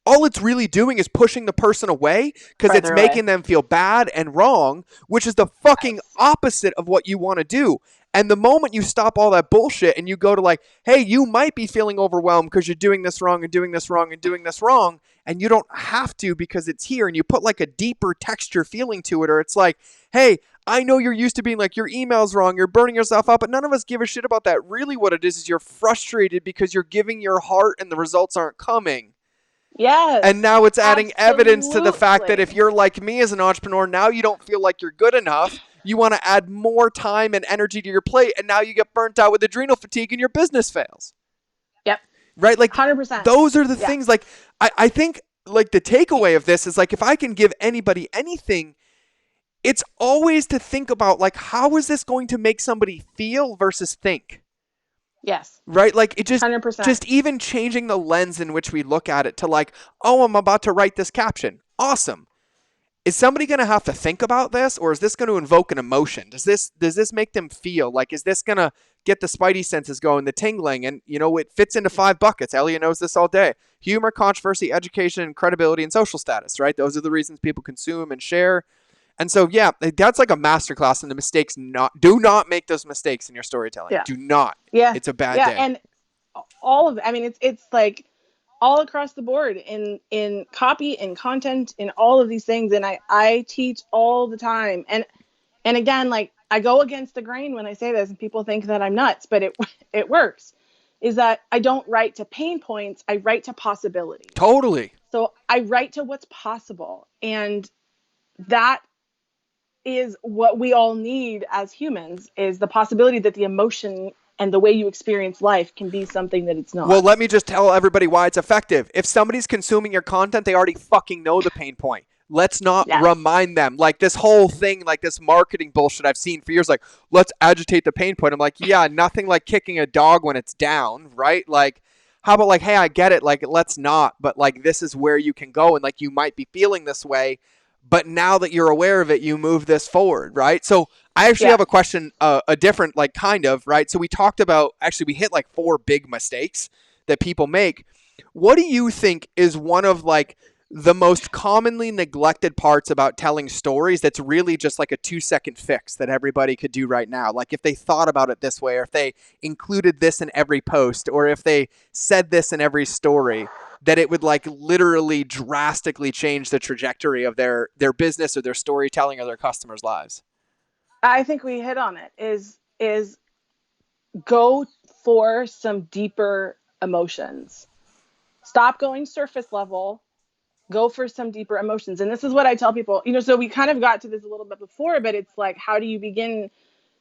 all it's really doing is pushing the person away because it's Further away. making them feel bad and wrong, which is the fucking Yes. opposite of what you want to do. And the moment you stop all that bullshit and you go to like, hey, you might be feeling overwhelmed because you're doing this wrong and doing this wrong and doing this wrong, and you don't have to because it's here, and you put like a deeper texture feeling to it, or it's like, hey, I know you're used to being like, your email's wrong, you're burning yourself up, but none of us give a shit about that. Really what it is you're frustrated because you're giving your heart and the results aren't coming. And Yes. now it's adding evidence to the fact that if Absolutely. you're like me as an entrepreneur, now you don't feel like you're good enough. You want to add more time and energy to your plate, and now you get burnt out with adrenal fatigue and your business fails. Yep. Right? Like, 100%. those are the Yeah. things. Like, I think, like, the takeaway of this is, like, if I can give anybody anything, it's always to think about, like, how is this going to make somebody feel versus think? Yes. Right? Like, it 100%. just even changing the lens in which we look at it to, like, oh, I'm about to write this caption. Awesome. Is somebody going to have to think about this, or is this going to invoke an emotion? Does this make them feel like, is this going to get the spidey senses going, the tingling? And it fits into 5 buckets. Eliya knows this all day: humor, controversy, education, credibility, and social status. Right? Those are the reasons people consume and share. And so, yeah, that's like a masterclass in the mistakes. Do not make those mistakes in your storytelling. Yeah. Do not. Yeah. It's a bad Yeah. day. And all of, I mean, it's like all across the board in copy and content in all of these things. And I teach all the time. And again, like, I go against the grain when I say this, and people think that I'm nuts, but it works. Is that I don't write to pain points, I write to possibilities. Totally. So I write to what's possible. And that is what we all need as humans, is the possibility that the emotion and the way you experience life can be something that it's Well, not. let me just tell everybody why it's effective. If somebody's consuming your content, they already fucking know the pain point. Let's not Yes. remind them. Like this whole thing, like this marketing bullshit I've seen for years, like, let's agitate the pain point. I'm like, yeah, nothing like kicking a dog when it's down, right? Like, how about like, hey, I get it. Like, let's not. But like, this is where you can go. And like, you might be feeling this way. But now that you're aware of it, you move this forward, right? So I actually Yeah. have a question, a different, like, kind of, right? So we talked about, actually, we hit like 4 big mistakes that people make. What do you think is one of like the most commonly neglected parts about telling stories that's really just like a 2-second fix that everybody could do right now? Like if they thought about it this way, or if they included this in every post, or if they said this in every story, that it would like literally drastically change the trajectory of their business or their storytelling or their customers' lives. I think we hit on it is go for some deeper emotions. Stop going surface level, go for some deeper emotions. And this is what I tell people, so we kind of got to this a little bit before, but it's like, how do you begin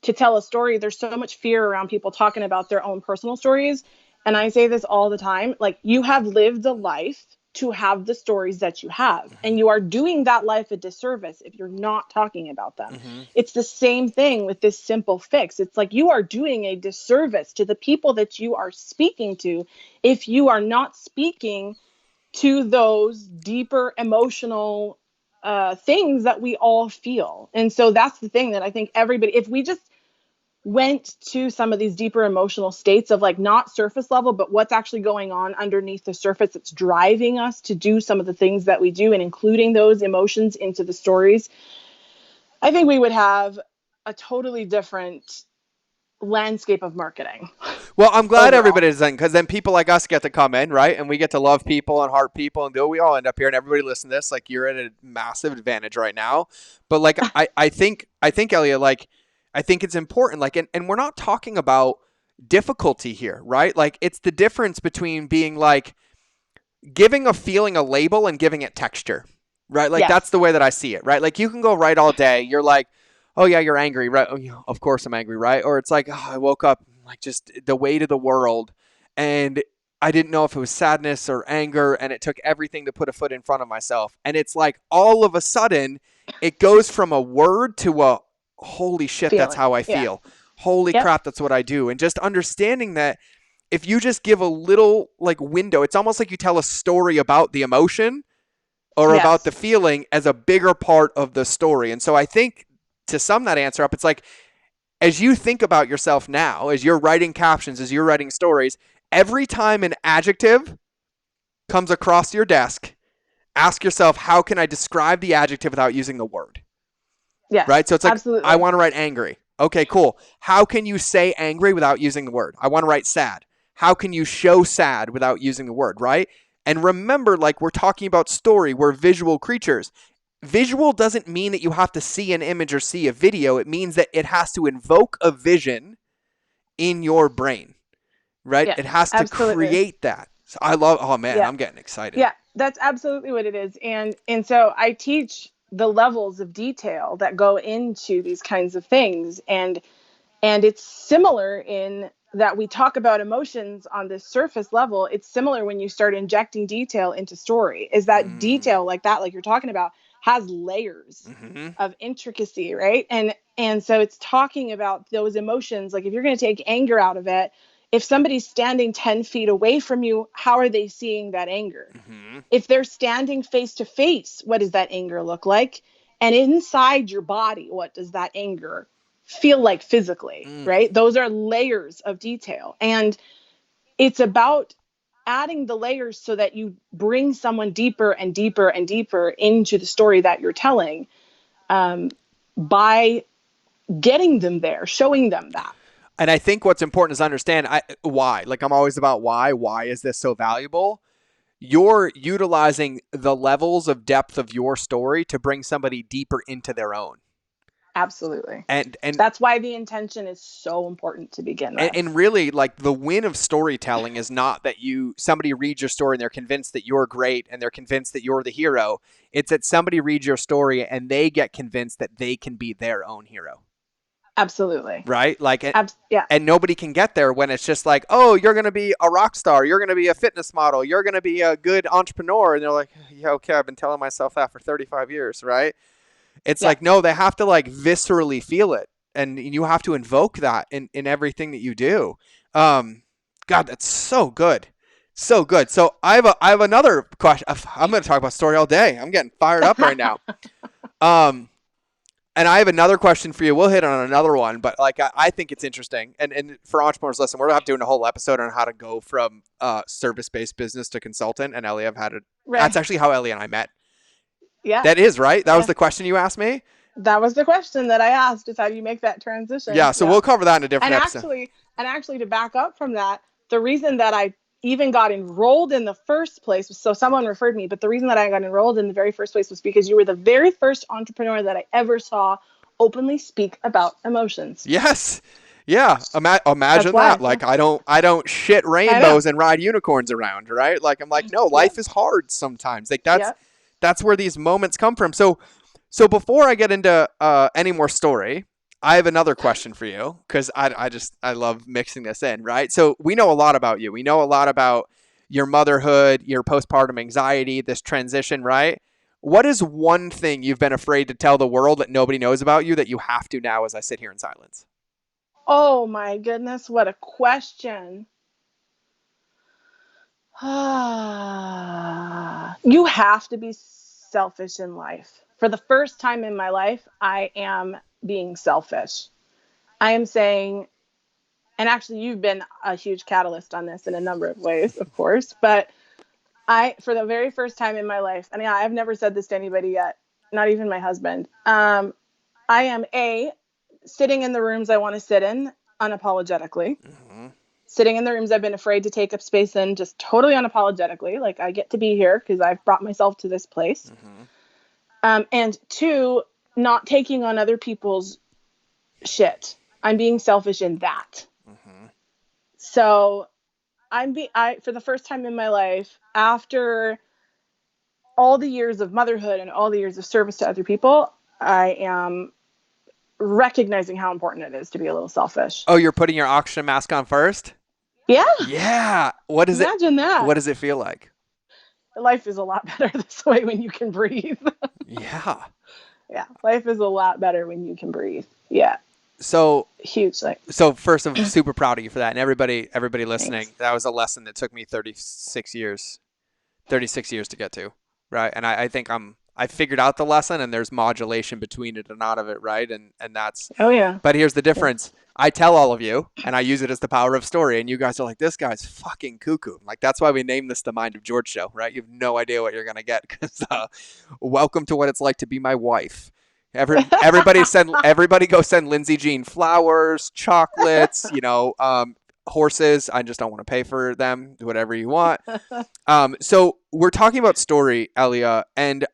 to tell a story? There's so much fear around people talking about their own personal stories. And I say this all the time, like, you have lived a life to have the stories that you have. Mm-hmm. And you are doing that life a disservice if you're not talking about them. Mm-hmm. It's the same thing with this simple fix. It's like you are doing a disservice to the people that you are speaking to if you are not speaking to those deeper emotional things that we all feel. And so that's the thing that I think everybody, if we just went to some of these deeper emotional states of like not surface level, but what's actually going on underneath the surface that's driving us to do some of the things that we do and including those emotions into the stories, I think we would have a totally different landscape of marketing. Well, I'm glad Overall. everybody is in, because then people like us get to come in, right? And we get to love people and heart people, and we all end up here, and everybody listen to this. Like, you're at a massive advantage right now. But like, I think, Eliya, like, I think it's important. Like, and we're not talking about difficulty here, right? Like, it's the difference between being like giving a feeling a label and giving it texture, right? Like, that's Yes. the way that I see it, right? Like, you can go right all day. You're like, oh yeah, you're angry, right? Oh, yeah, of course I'm angry, right? Or it's like, oh, I woke up like just the weight of the world, and I didn't know if it was sadness or anger, and it took everything to put a foot in front of myself. And it's like all of a sudden, it goes from a word to a holy shit, that's Feeling. how I Yeah. feel. Holy Yep. crap, that's what I do. And just understanding that if you just give a little like window, it's almost like you tell a story about the emotion or about the Yes. feeling as a bigger part of the story. And so I think to sum that answer up, it's like as you think about yourself now, as you're writing captions, as you're writing stories, every time an adjective comes across your desk, ask yourself, how can I describe the adjective without using the word? Right? Yes. So it's like, I Absolutely. want to write angry. Okay, cool. How can you say angry without using the word? I want to write sad. How can you show sad without using the word, right? And remember, like, we're talking about story, we're visual creatures. Visual doesn't mean that you have to see an image or see a video. It means that it has to invoke a vision in your brain, right? It Yes. has to Absolutely. create that. So I love, oh man, Yeah. I'm getting excited. Yeah. That's absolutely what it is. And so I teach the levels of detail that go into these kinds of things. And it's similar in that we talk about emotions on this surface level. It's similar when you start injecting detail into story, is that Mm. detail like that, like you're talking about, has layers Mm-hmm. of intricacy, right? And so it's talking about those emotions. Like if you're going to take anger out of it, if somebody's standing 10 feet away from you, how are they seeing that anger? Mm-hmm. If they're standing face to face, what does that anger look like? And inside your body, what does that anger feel like physically, Mm. right? Those are layers of detail. And it's about adding the layers so that you bring someone deeper and deeper and deeper into the story that you're telling, um, by getting them there, showing them that. And I think what's important is understand why. Like, I'm always about why. Why is this so valuable? You're utilizing the levels of depth of your story to bring somebody deeper into their own. Absolutely. And That's why the intention is so important to begin and, with. and really, like, the win of storytelling is not that somebody reads your story and they're convinced that you're great and they're convinced that you're the hero. It's that somebody reads your story and they get convinced that they can be their own hero. Absolutely. Right? Like, Yeah. and nobody can get there when it's just like, oh, you're going to be a rock star, you're going to be a fitness model, you're going to be a good entrepreneur, and they're like, yeah, okay, I've been telling myself that for 35 years, right? It's Yeah. like, no, they have to like viscerally feel it, and you have to invoke that in everything that you do. um God, that's so good, so good. So I have another question. I'm going to talk about story all day. I'm getting fired up right now. um and I have another question for you. We'll hit on another one, but like I think it's interesting. And for entrepreneurs, listen, we're gonna have to do a whole episode on how to go from service based business to consultant. And Ellie, I've had it. That's Right. actually how Ellie and I met. Yeah. That is right. That was Yeah. the question you asked me. That was the question that I asked, is how do you make that Yeah. transition? So Yeah. we'll cover that in a different And episode. actually, and actually to back up from that, the reason that I even got enrolled in the first place was, so someone referred me, but the reason that I got enrolled in the very first place was because you were the very first entrepreneur that I ever saw openly speak about emotions. Yes. Yeah. That's Imagine that. why. Like I don't shit I know. rainbows and ride unicorns around, right? Like I'm like, no, Yep. life is hard sometimes. Like Yep. that's where these moments come from. So before I get into any more story, I have another question for you because I love mixing this in, right? So we know a lot about you. We know a lot about your motherhood, your postpartum anxiety, this transition, right? What is one thing you've been afraid to tell the world that nobody knows about you that you have to now as I sit here in silence? Oh my goodness, what a question. You have to be selfish in life. For the first time in my life, I am being selfish. I am saying, and actually, you've been a huge catalyst on this in a number of ways, of course, but for the very first time in my life, and yeah, I've never said this to anybody yet, not even my husband. I am sitting in the rooms I want to sit in unapologetically. Mm-hmm. Sitting in the rooms I've been afraid to take up space in, just totally unapologetically. Like, I get to be here because I've brought myself to this place. Mm-hmm. And two, not taking on other people's shit. I'm being selfish in that. Mm-hmm. So for the first time in my life, after all the years of motherhood and all the years of service to other people, I am recognizing how important it is to be a little selfish. Oh, you're putting your oxygen mask on first? Yeah, Yeah. What is it? imagine What that. does it feel like? Life is a lot better this way when you can breathe. Yeah. Yeah, life is a lot better when you can breathe. Yeah, So hugely. so first, I'm super proud of you for that, and everybody listening, Thanks. that was a lesson that took me 36 years to get to, right? And I think I figured out the lesson, and there's modulation between it and out of it, right? And that's, Oh yeah. but here's the Yeah. difference. I tell all of you, and I use it as the power of story, and you guys are like, this guy's fucking cuckoo. Like that's why we named this the Mind of George show, right? You have no idea what you're gonna get because welcome to what it's like to be my wife. Everybody go send Lindsay Jean flowers, chocolates, horses. I just don't want to pay for them. Whatever you want. So we're talking about story, Elia, and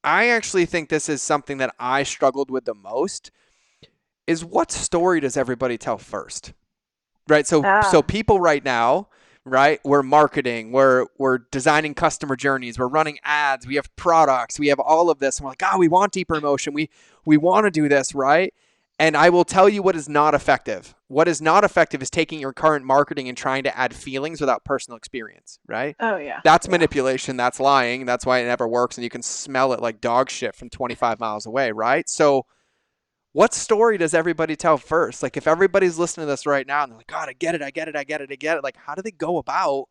I actually think this is something that I struggled with the most. Is what story does everybody tell first? Right. So Ah. people right now, right? We're marketing, we're designing customer journeys, we're running ads, we have products, we have all of this, and we're like, we want deeper emotion, we want to do this, right? And I will tell you what is not effective. What is not effective is taking your current marketing and trying to add feelings without personal experience, right? Oh yeah. That's Yeah. manipulation. That's lying. That's why it never works. And you can smell it like dog shit from 25 miles away, right? So what story does everybody tell first? Like if everybody's listening to this right now and they're like, God, I get it, I get it, I get it, I get it. Like how do they go about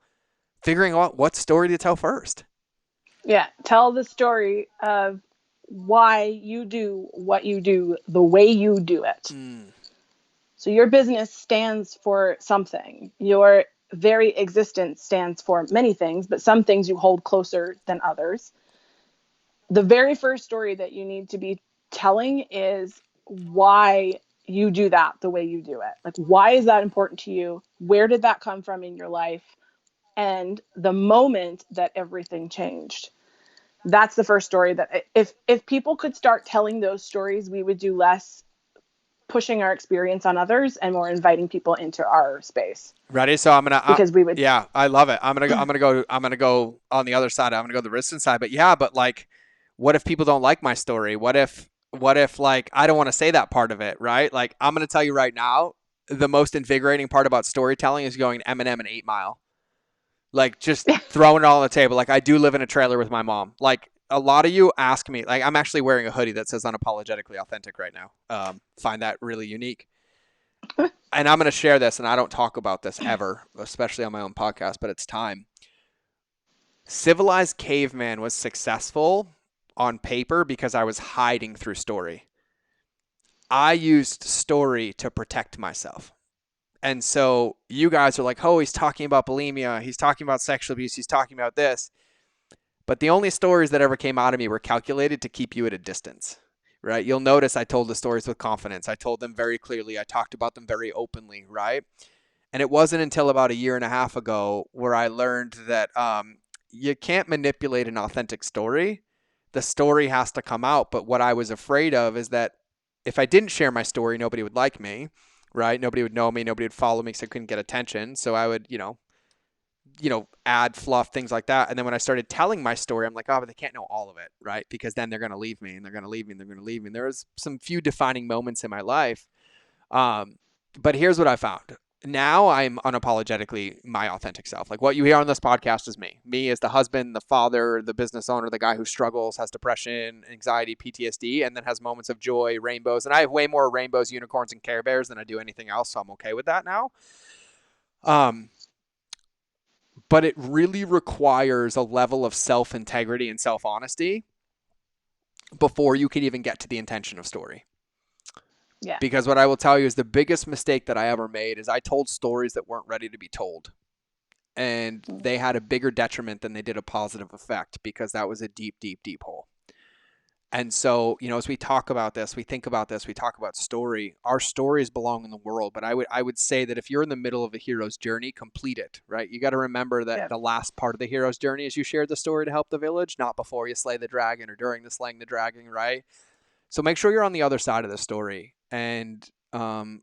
figuring out what story to tell first? Yeah. Tell the story of why you do what you do the way you do it. Mm. So your business stands for something. Your very existence stands for many things, but some things you hold closer than others. The very first story that you need to be telling is why you do that the way you do it. Like, why is that important to you? Where did that come from in your life? And the moment that everything changed. That's the first story that if people could start telling those stories, we would do less pushing our experience on others and more inviting people into our space. Ready? So I'm gonna, Because we would. yeah, I love it. I'm gonna go on the other side. I'm gonna go the resistance side. But yeah, but like, what if people don't like my story? What if like I don't want to say that part of it, right? Like I'm gonna tell you right now, the most invigorating part about storytelling is going Eminem and 8 Mile. Like just throwing it all on the table. Like I do live in a trailer with my mom. Like a lot of you ask me, like I'm actually wearing a hoodie that says unapologetically authentic right now. Find that really unique. And I'm going to share this, and I don't talk about this ever, especially on my own podcast, but it's time. Civilized Caveman was successful on paper because I was hiding through story. I used story to protect myself. And so you guys are like, oh, he's talking about bulimia. He's talking about sexual abuse. He's talking about this. But the only stories that ever came out of me were calculated to keep you at a distance, right? You'll notice I told the stories with confidence. I told them very clearly. I talked about them very openly, right? And it wasn't until about a year and a half ago where I learned that you can't manipulate an authentic story. The story has to come out. But what I was afraid of is that if I didn't share my story, nobody would like me, right? Nobody would know me, nobody would follow me because I couldn't get attention. So I would, add fluff, things like that. And then when I started telling my story, I'm like, oh, but they can't know all of it, right? Because then they're going to leave me and they're going to leave me and they're going to leave me. And there was some few defining moments in my life. But here's what I found. Now I'm unapologetically my authentic self. Like what you hear on this podcast is me. Me as the husband, the father, the business owner, the guy who struggles, has depression, anxiety, PTSD, and then has moments of joy, rainbows. And I have way more rainbows, unicorns, and Care Bears than I do anything else. So I'm okay with that now. But it really requires a level of self-integrity and self-honesty before you can even get to the intention of story. Yeah. Because what I will tell you is the biggest mistake that I ever made is I told stories that weren't ready to be told. And they had a bigger detriment than they did a positive effect, because that was a deep, deep, deep hole. And so, as we talk about this, we think about this, we talk about story, our stories belong in the world. But I would say that if you're in the middle of a hero's journey, complete it, right? You got to remember that the last part of the hero's journey is you shared the story to help the village, not before you slay the dragon or during the slaying the dragon, right? So make sure you're on the other side of the story. And I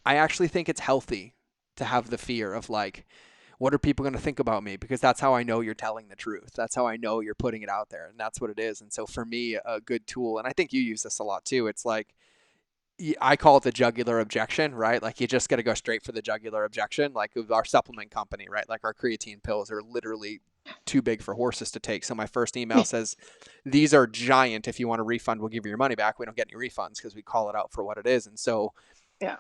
actually think it's healthy to have the fear of like, what are people going to think about me? Because that's how I know you're telling the truth. That's how I know you're putting it out there. And that's what it is. And so for me, a good tool, and I think you use this a lot too, it's like, I call it the jugular objection, right? Like you just got to go straight for the jugular objection. Like our supplement company, right? Like our creatine pills are literally too big for horses to take. So my first email says, these are giant. If you want a refund, we'll give you your money back. We don't get any refunds because we call it out for what it is. And so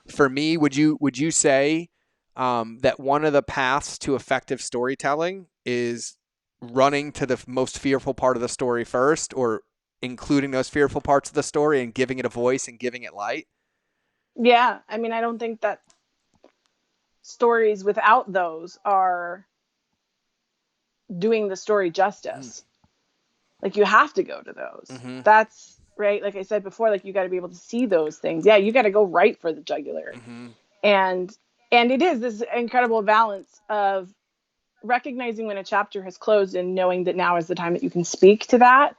for me, would you say that one of the paths to effective storytelling is running to the most fearful part of the story first, or including those fearful parts of the story and giving it a voice and giving it light? Yeah. I mean, I don't think that stories without those are doing the story justice. Like you have to go to those. That's right. Like I said before, like you got to be able to see those things. Yeah. You got to go right for the jugular. And it is this incredible balance of recognizing when a chapter has closed and knowing that now is the time that you can speak to that.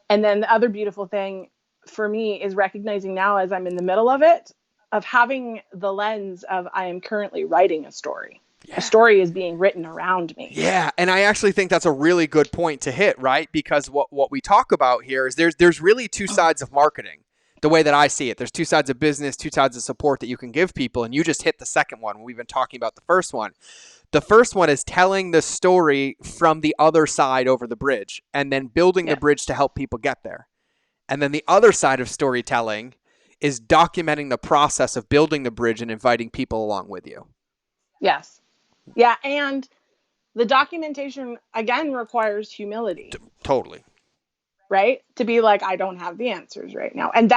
And then the other beautiful thing for me is recognizing now, as I'm in the middle of it, of having the lens of I am currently writing a story. Yeah. A story is being written around me. Yeah, and I actually think that's a really good point to hit, right? Because what we talk about here is there's really two sides of marketing. The way that I see it, there's two sides of business, two sides of support that you can give people, and you just hit the second one when we've been talking about the first one. The first one is telling the story from the other side over the bridge and then building the bridge to help people get there. And then the other side of storytelling is documenting the process of building the bridge and inviting people along with you. Yes. Yeah, and the documentation, again, requires humility. Totally. Right? To be like, I don't have the answers right now. And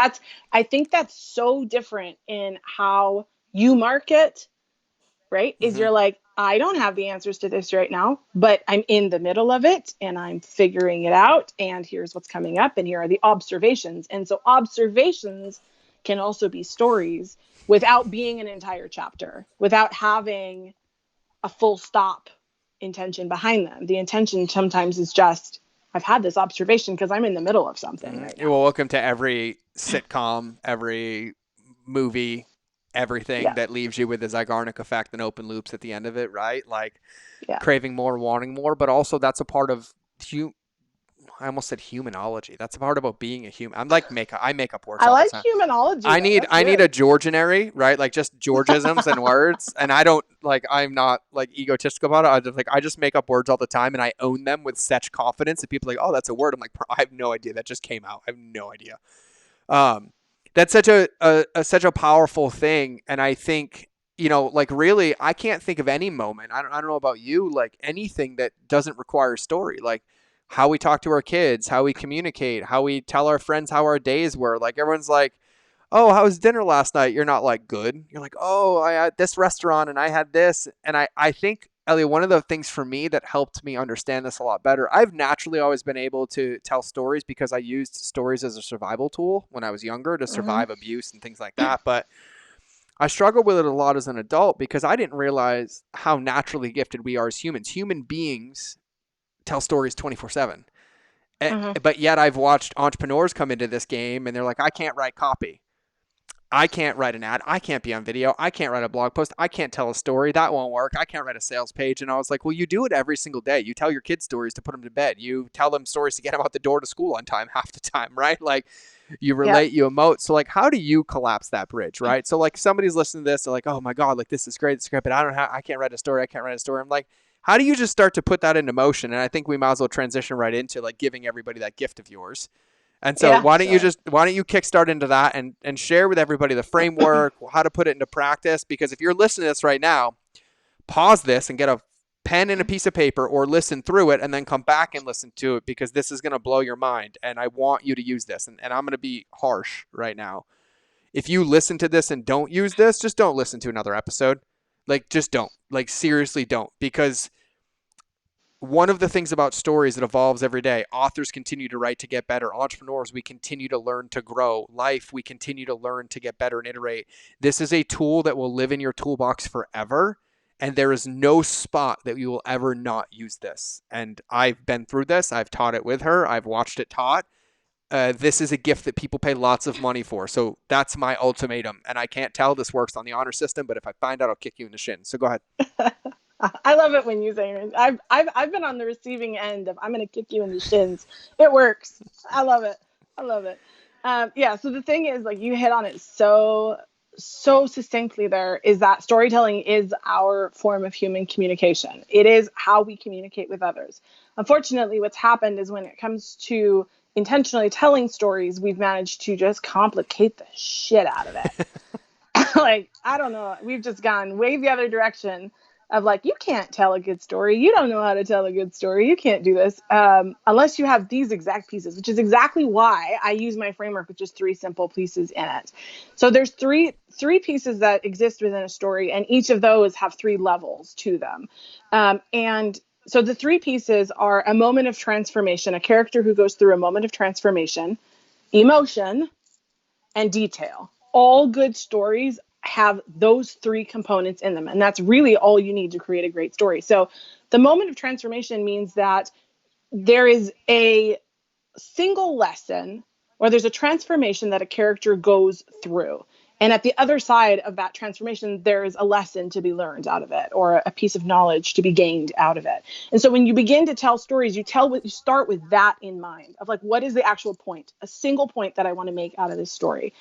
I think that's so different in how you market, right? Is you're like, I don't have the answers to this right now, but I'm in the middle of it and I'm figuring it out. And here's what's coming up. And here are the observations. And so observations can also be stories without being an entire chapter, without having a full stop intention behind them. The intention sometimes is just, I've had this observation because I'm in the middle of something right now. Well, welcome to every sitcom, every movie, everything that leaves you with a Zeigarnik effect and open loops at the end of it, right? Like craving more, wanting more, but also that's a part of I almost said humanology. That's a part about being a human. I'm like I make up words. I all like the time. humanology. I need a Georgianary, right? Like just Georgisms and words. And I'm not like egotistical about it. I just make up words all the time and I own them with such confidence that people are like, oh, that's a word. I'm like, I have no idea. That just came out. I have no idea. That's such a powerful thing. And I think, like really, I can't think of any moment. I don't know about you, like anything that doesn't require a story. Like how we talk to our kids, how we communicate, how we tell our friends how our days were. Like everyone's like, oh, how was dinner last night? You're not like, good. You're like, oh, I had this restaurant and I had this. And I think, Eliya, one of the things for me that helped me understand this a lot better, I've naturally always been able to tell stories because I used stories as a survival tool when I was younger to survive abuse and things like that. But I struggled with it a lot as an adult because I didn't realize how naturally gifted we are as humans. Human beings tell stories 24/7. Mhm. But yet I've watched entrepreneurs come into this game and they're like, I can't write copy. I can't write an ad. I can't be on video. I can't write a blog post. I can't tell a story. That won't work. I can't write a sales page. And I was like, well, you do it every single day. You tell your kids stories to put them to bed. You tell them stories to get them out the door to school on time half the time, right? Like you Yep. relate, you emote. So like, how do you collapse that bridge, right? So like somebody's listening to this, they're like, oh my God, like this is great. This is great, but I can't write a story. I can't write a story. I'm like, how do you just start to put that into motion? And I think we might as well transition right into like giving everybody that gift of yours. And so Yeah, sure. why don't you kickstart into that and share with everybody the framework, how to put it into practice? Because if you're listening to this right now, pause this and get a pen and a piece of paper or listen through it and then come back and listen to it because this is going to blow your mind. And I want you to use this. And I'm going to be harsh right now. If you listen to this and don't use this, just don't listen to another episode. Like, just don't. Like, seriously, don't. Because one of the things about stories that evolves every day, authors continue to write to get better. Entrepreneurs, we continue to learn to grow. Life, we continue to learn to get better and iterate. This is a tool that will live in your toolbox forever. And there is no spot that you will ever not use this. And I've been through this. I've taught it with her. I've watched it taught. This is a gift that people pay lots of money for. So that's my ultimatum. And I can't tell this works on the honor system, but if I find out, I'll kick you in the shin. So go ahead. I love it when you say it. I've been on the receiving end of I'm going to kick you in the shins. It works. I love it. I love it. Yeah. So the thing is, like you hit on it so succinctly. There is that storytelling is our form of human communication. It is how we communicate with others. Unfortunately, what's happened is when it comes to intentionally telling stories, we've managed to just complicate the shit out of it. Like, I don't know. We've just gone way the other direction of like, you can't tell a good story. You don't know how to tell a good story. You can't do this unless you have these exact pieces, which is exactly why I use my framework with just 3 simple pieces in it. So there's three pieces that exist within a story, and each of those have 3 levels to them. And so the 3 pieces are a moment of transformation, a character who goes through a moment of transformation, emotion, and detail. All good stories have those 3 components in them. And that's really all you need to create a great story. So the moment of transformation means that there is a single lesson or there's a transformation that a character goes through. And at the other side of that transformation, there is a lesson to be learned out of it or a piece of knowledge to be gained out of it. And so when you begin to tell stories, you start with that in mind of like, what is the actual point, a single point that I want to make out of this story.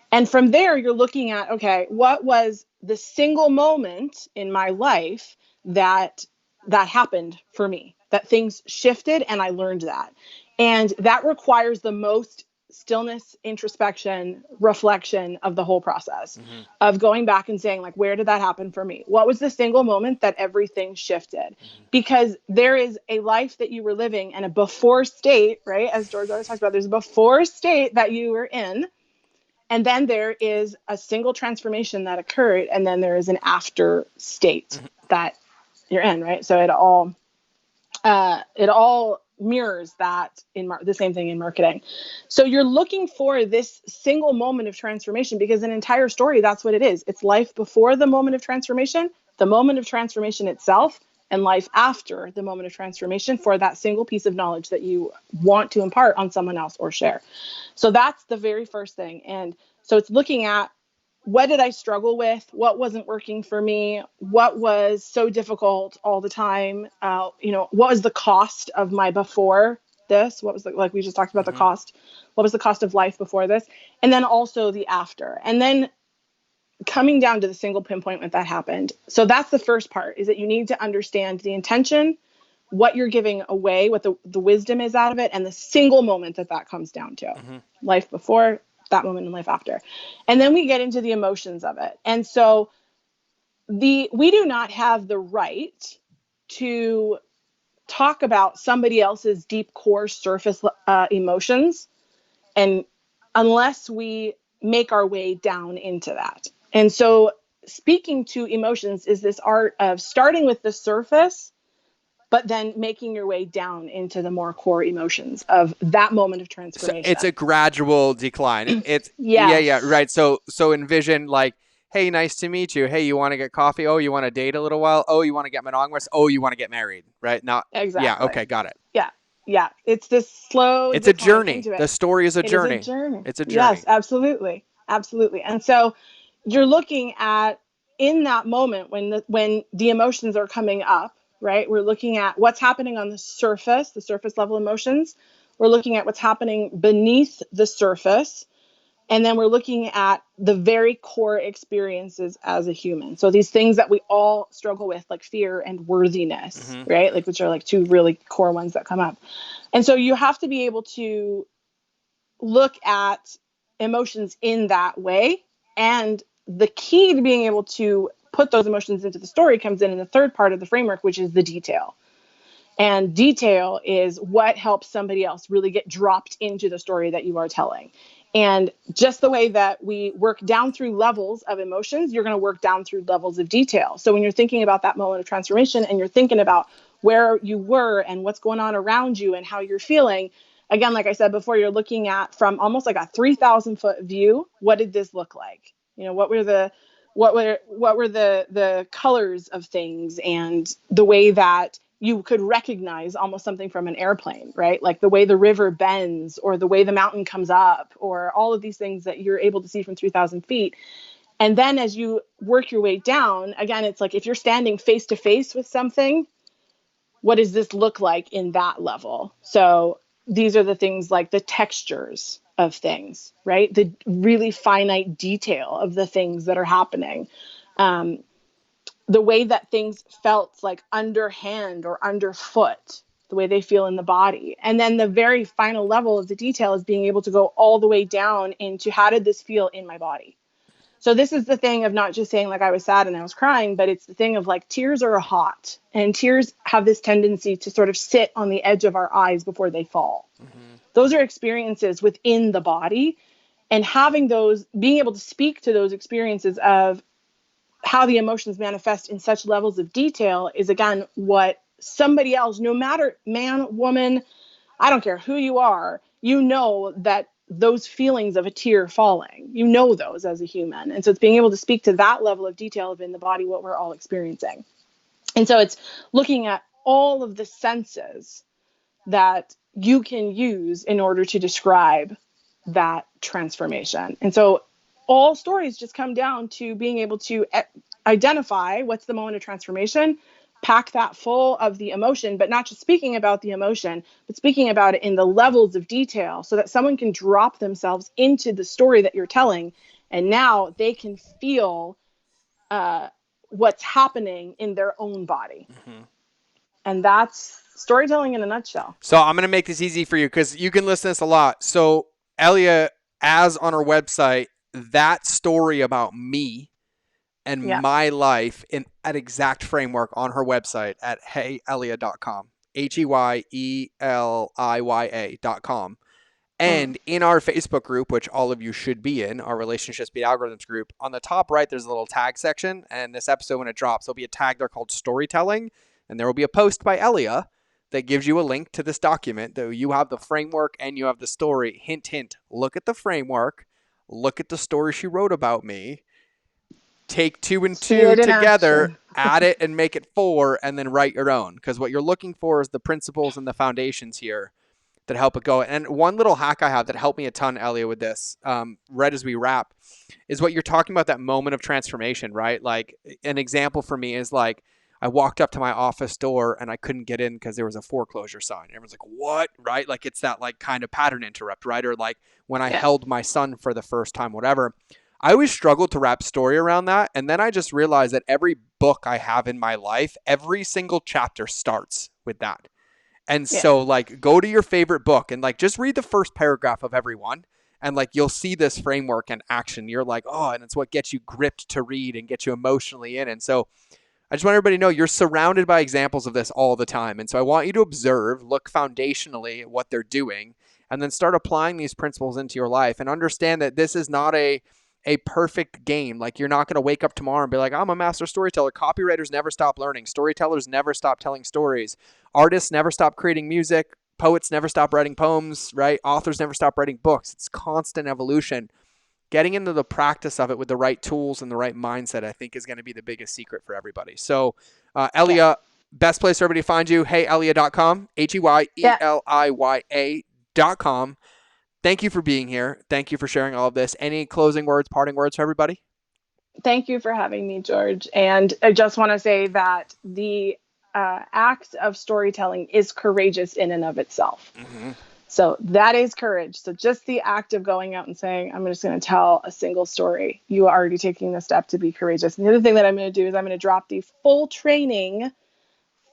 And from there, you're looking at, okay, what was the single moment in my life that happened for me, that things shifted and I learned that. And that requires the most stillness, introspection, reflection of the whole process of going back and saying, like, where did that happen for me? What was the single moment that everything shifted? Because there is a life that you were living and a before state, right? As George always talks about, there's a before state that you were in. And then there is a single transformation that occurred, and then there is an after state that you're in, right? So it all mirrors that in the same thing in marketing. So you're looking for this single moment of transformation because an entire story, that's what it is. It's life before the moment of transformation, the moment of transformation itself, and life after the moment of transformation for that single piece of knowledge that you want to impart on someone else or share. So that's the very first thing. And so it's looking at what did I struggle with? What wasn't working for me? What was so difficult all the time? What was the cost of my before this? What was like we just talked about the cost. What was the cost of life before this? And then also the after. And then coming down to the single pinpoint when that happened. So that's the first part, is that you need to understand the intention, what you're giving away, what the wisdom is out of it, and the single moment that comes down to. Life before, that moment, and life after. And then we get into the emotions of it. And so we do not have the right to talk about somebody else's deep core surface emotions, and unless we make our way down into that. And so speaking to emotions is this art of starting with the surface, but then making your way down into the more core emotions of that moment of So transformation. it's a gradual decline. It's yeah, Yes. right. So envision like, hey, nice to meet you. Hey, you want to get coffee? Oh, you want to date a little while? Oh, you want to get monogamous? Oh, you want to get married? Right now, yeah. Exactly. Okay, got it. Yeah. Yeah, it's this slow It's a decline journey. into it. The story is a It is a journey. journey. It's a Yes, journey. absolutely. Absolutely. And so you're looking at, in that moment when the emotions are coming up, right? We're looking at what's happening on the surface level emotions. We're looking at what's happening beneath the surface. And then we're looking at the very core experiences as a human. So these things that we all struggle with, like fear and worthiness, Mm-hmm. right? Like, which are like two really core ones that come up. And so you have to be able to look at emotions in that way. And the key to being able to put those emotions into the story comes in the third part of the framework, which is the detail. And detail is what helps somebody else really get dropped into the story that you are telling. And just the way that we work down through levels of emotions, you're going to work down through levels of detail. So when you're thinking about that moment of transformation and you're thinking about where you were and what's going on around you and how you're feeling, again, like I said before, you're looking at from almost like a 3,000-foot view. What did this look like? You know, what were the colors of things, and the way that you could recognize almost something from an airplane, right? Like the way the river bends or the way the mountain comes up, or all of these things that you're able to see from 3,000 feet. And then as you work your way down, again, it's like if you're standing face to face with something, what does this look like in that level? So these are the things like the textures of things, right? The really finite detail of the things that are happening. Um, the way that things felt like underhand or underfoot, the way they feel in the body. And then the very final level of the detail is being able to go all the way down into how did this feel in my body? So this is the thing of not just saying like I was sad and I was crying, but it's the thing of like tears are hot, and tears have this tendency to sort of sit on the edge of our eyes before they fall. Mm-hmm. Those are experiences within the body, and having those, being able to speak to those experiences of how the emotions manifest in such levels of detail is again what somebody else, no matter man, woman, I don't care who you are, you know that those feelings of a tear falling, you know those as a human. And so it's being able to speak to that level of detail of in the body what we're all experiencing. And so it's looking at all of the senses that you can use in order to describe that transformation. And so all stories just come down to being able to identify what's the moment of transformation, pack that full of the emotion, but not just speaking about the emotion, but speaking about it in the levels of detail so that someone can drop themselves into the story that you're telling. And now they can feel uh, what's happening in their own body. Mm-hmm. And that's storytelling in a nutshell. So I'm gonna make this easy for you because you can listen to this a lot. So Elia, as on our website, that story about me and Yeah. my life in that exact framework on her website at heyelia.com. HEYELIYA.com. Mm. And in our Facebook group, which all of you should be in, our Relationships Beat Algorithms group, on the top right, there's a little tag section. And this episode, when it drops, there'll be a tag there called Storytelling. And there will be a post by Elia that gives you a link to this document. That you have the framework and you have the story. Hint, hint. Look at the framework. Look at the story she wrote about me. Take two and See two it in together, action. add it and make it four, and then write your own. Because what you're looking for is the principles and the foundations here that help it go. And one little hack I have that helped me a ton, Elia, with this, right as we wrap, is what you're talking about, that moment of transformation, right? Like an example for me is like, I walked up to my office door and I couldn't get in because there was a foreclosure sign. Everyone's like, what? Right? Like it's that like kind of pattern interrupt, right? Or like when I Yeah. held my son for the first time, whatever. I always struggled to wrap story around that. And then I just realized that every book I have in my life, every single chapter starts with that. And Yeah. so like go to your favorite book and like just read the first paragraph of every one. And like you'll see this framework in action. You're like, oh, and it's what gets you gripped to read and gets you emotionally in. And so I just want everybody to know you're surrounded by examples of this all the time. And so I want you to observe, look foundationally at what they're doing, and then start applying these principles into your life and understand that this is not a perfect game. Like you're not going to wake up tomorrow and be like, I'm a master storyteller. Copywriters never stop learning. Storytellers never stop telling stories. Artists never stop creating music. Poets never stop writing poems, right? Authors never stop writing books. It's constant evolution. Getting into the practice of it with the right tools and the right mindset, I think, is going to be the biggest secret for everybody. So, Yeah. Elia, Best place for everybody to find you, heyeliya.com, Yeah. HEYELIYA.com. Thank you for being here. Thank you for sharing all of this. Any closing words, parting words for everybody? Thank you for having me, George. And I just want to say that the act of storytelling is courageous in and of itself. Mm-hmm. So that is courage. So just the act of going out and saying, I'm just going to tell a single story, you are already taking the step to be courageous. And the other thing that I'm going to do is I'm going to drop the full training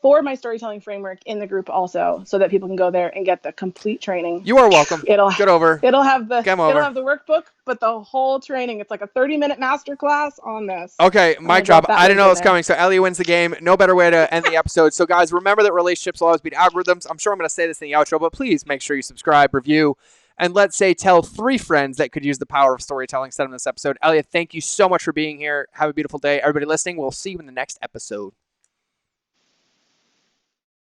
for my storytelling framework in the group also, so that people can go there and get the complete training. You are welcome. It'll Get over. It'll have the Come over. workbook, but the whole training. It's like a 30-minute masterclass on this. Okay, mic drop. I didn't know it was there. coming. So Eliya wins the game. No better way to end the episode. So guys, remember that relationships will always beat algorithms. I'm sure I'm going to say this in the outro, but please make sure you subscribe, review, and let's say tell 3 friends that could use the power of storytelling instead of this episode. Eliya, thank you so much for being here. Have a beautiful day. Everybody listening, we'll see you in the next episode.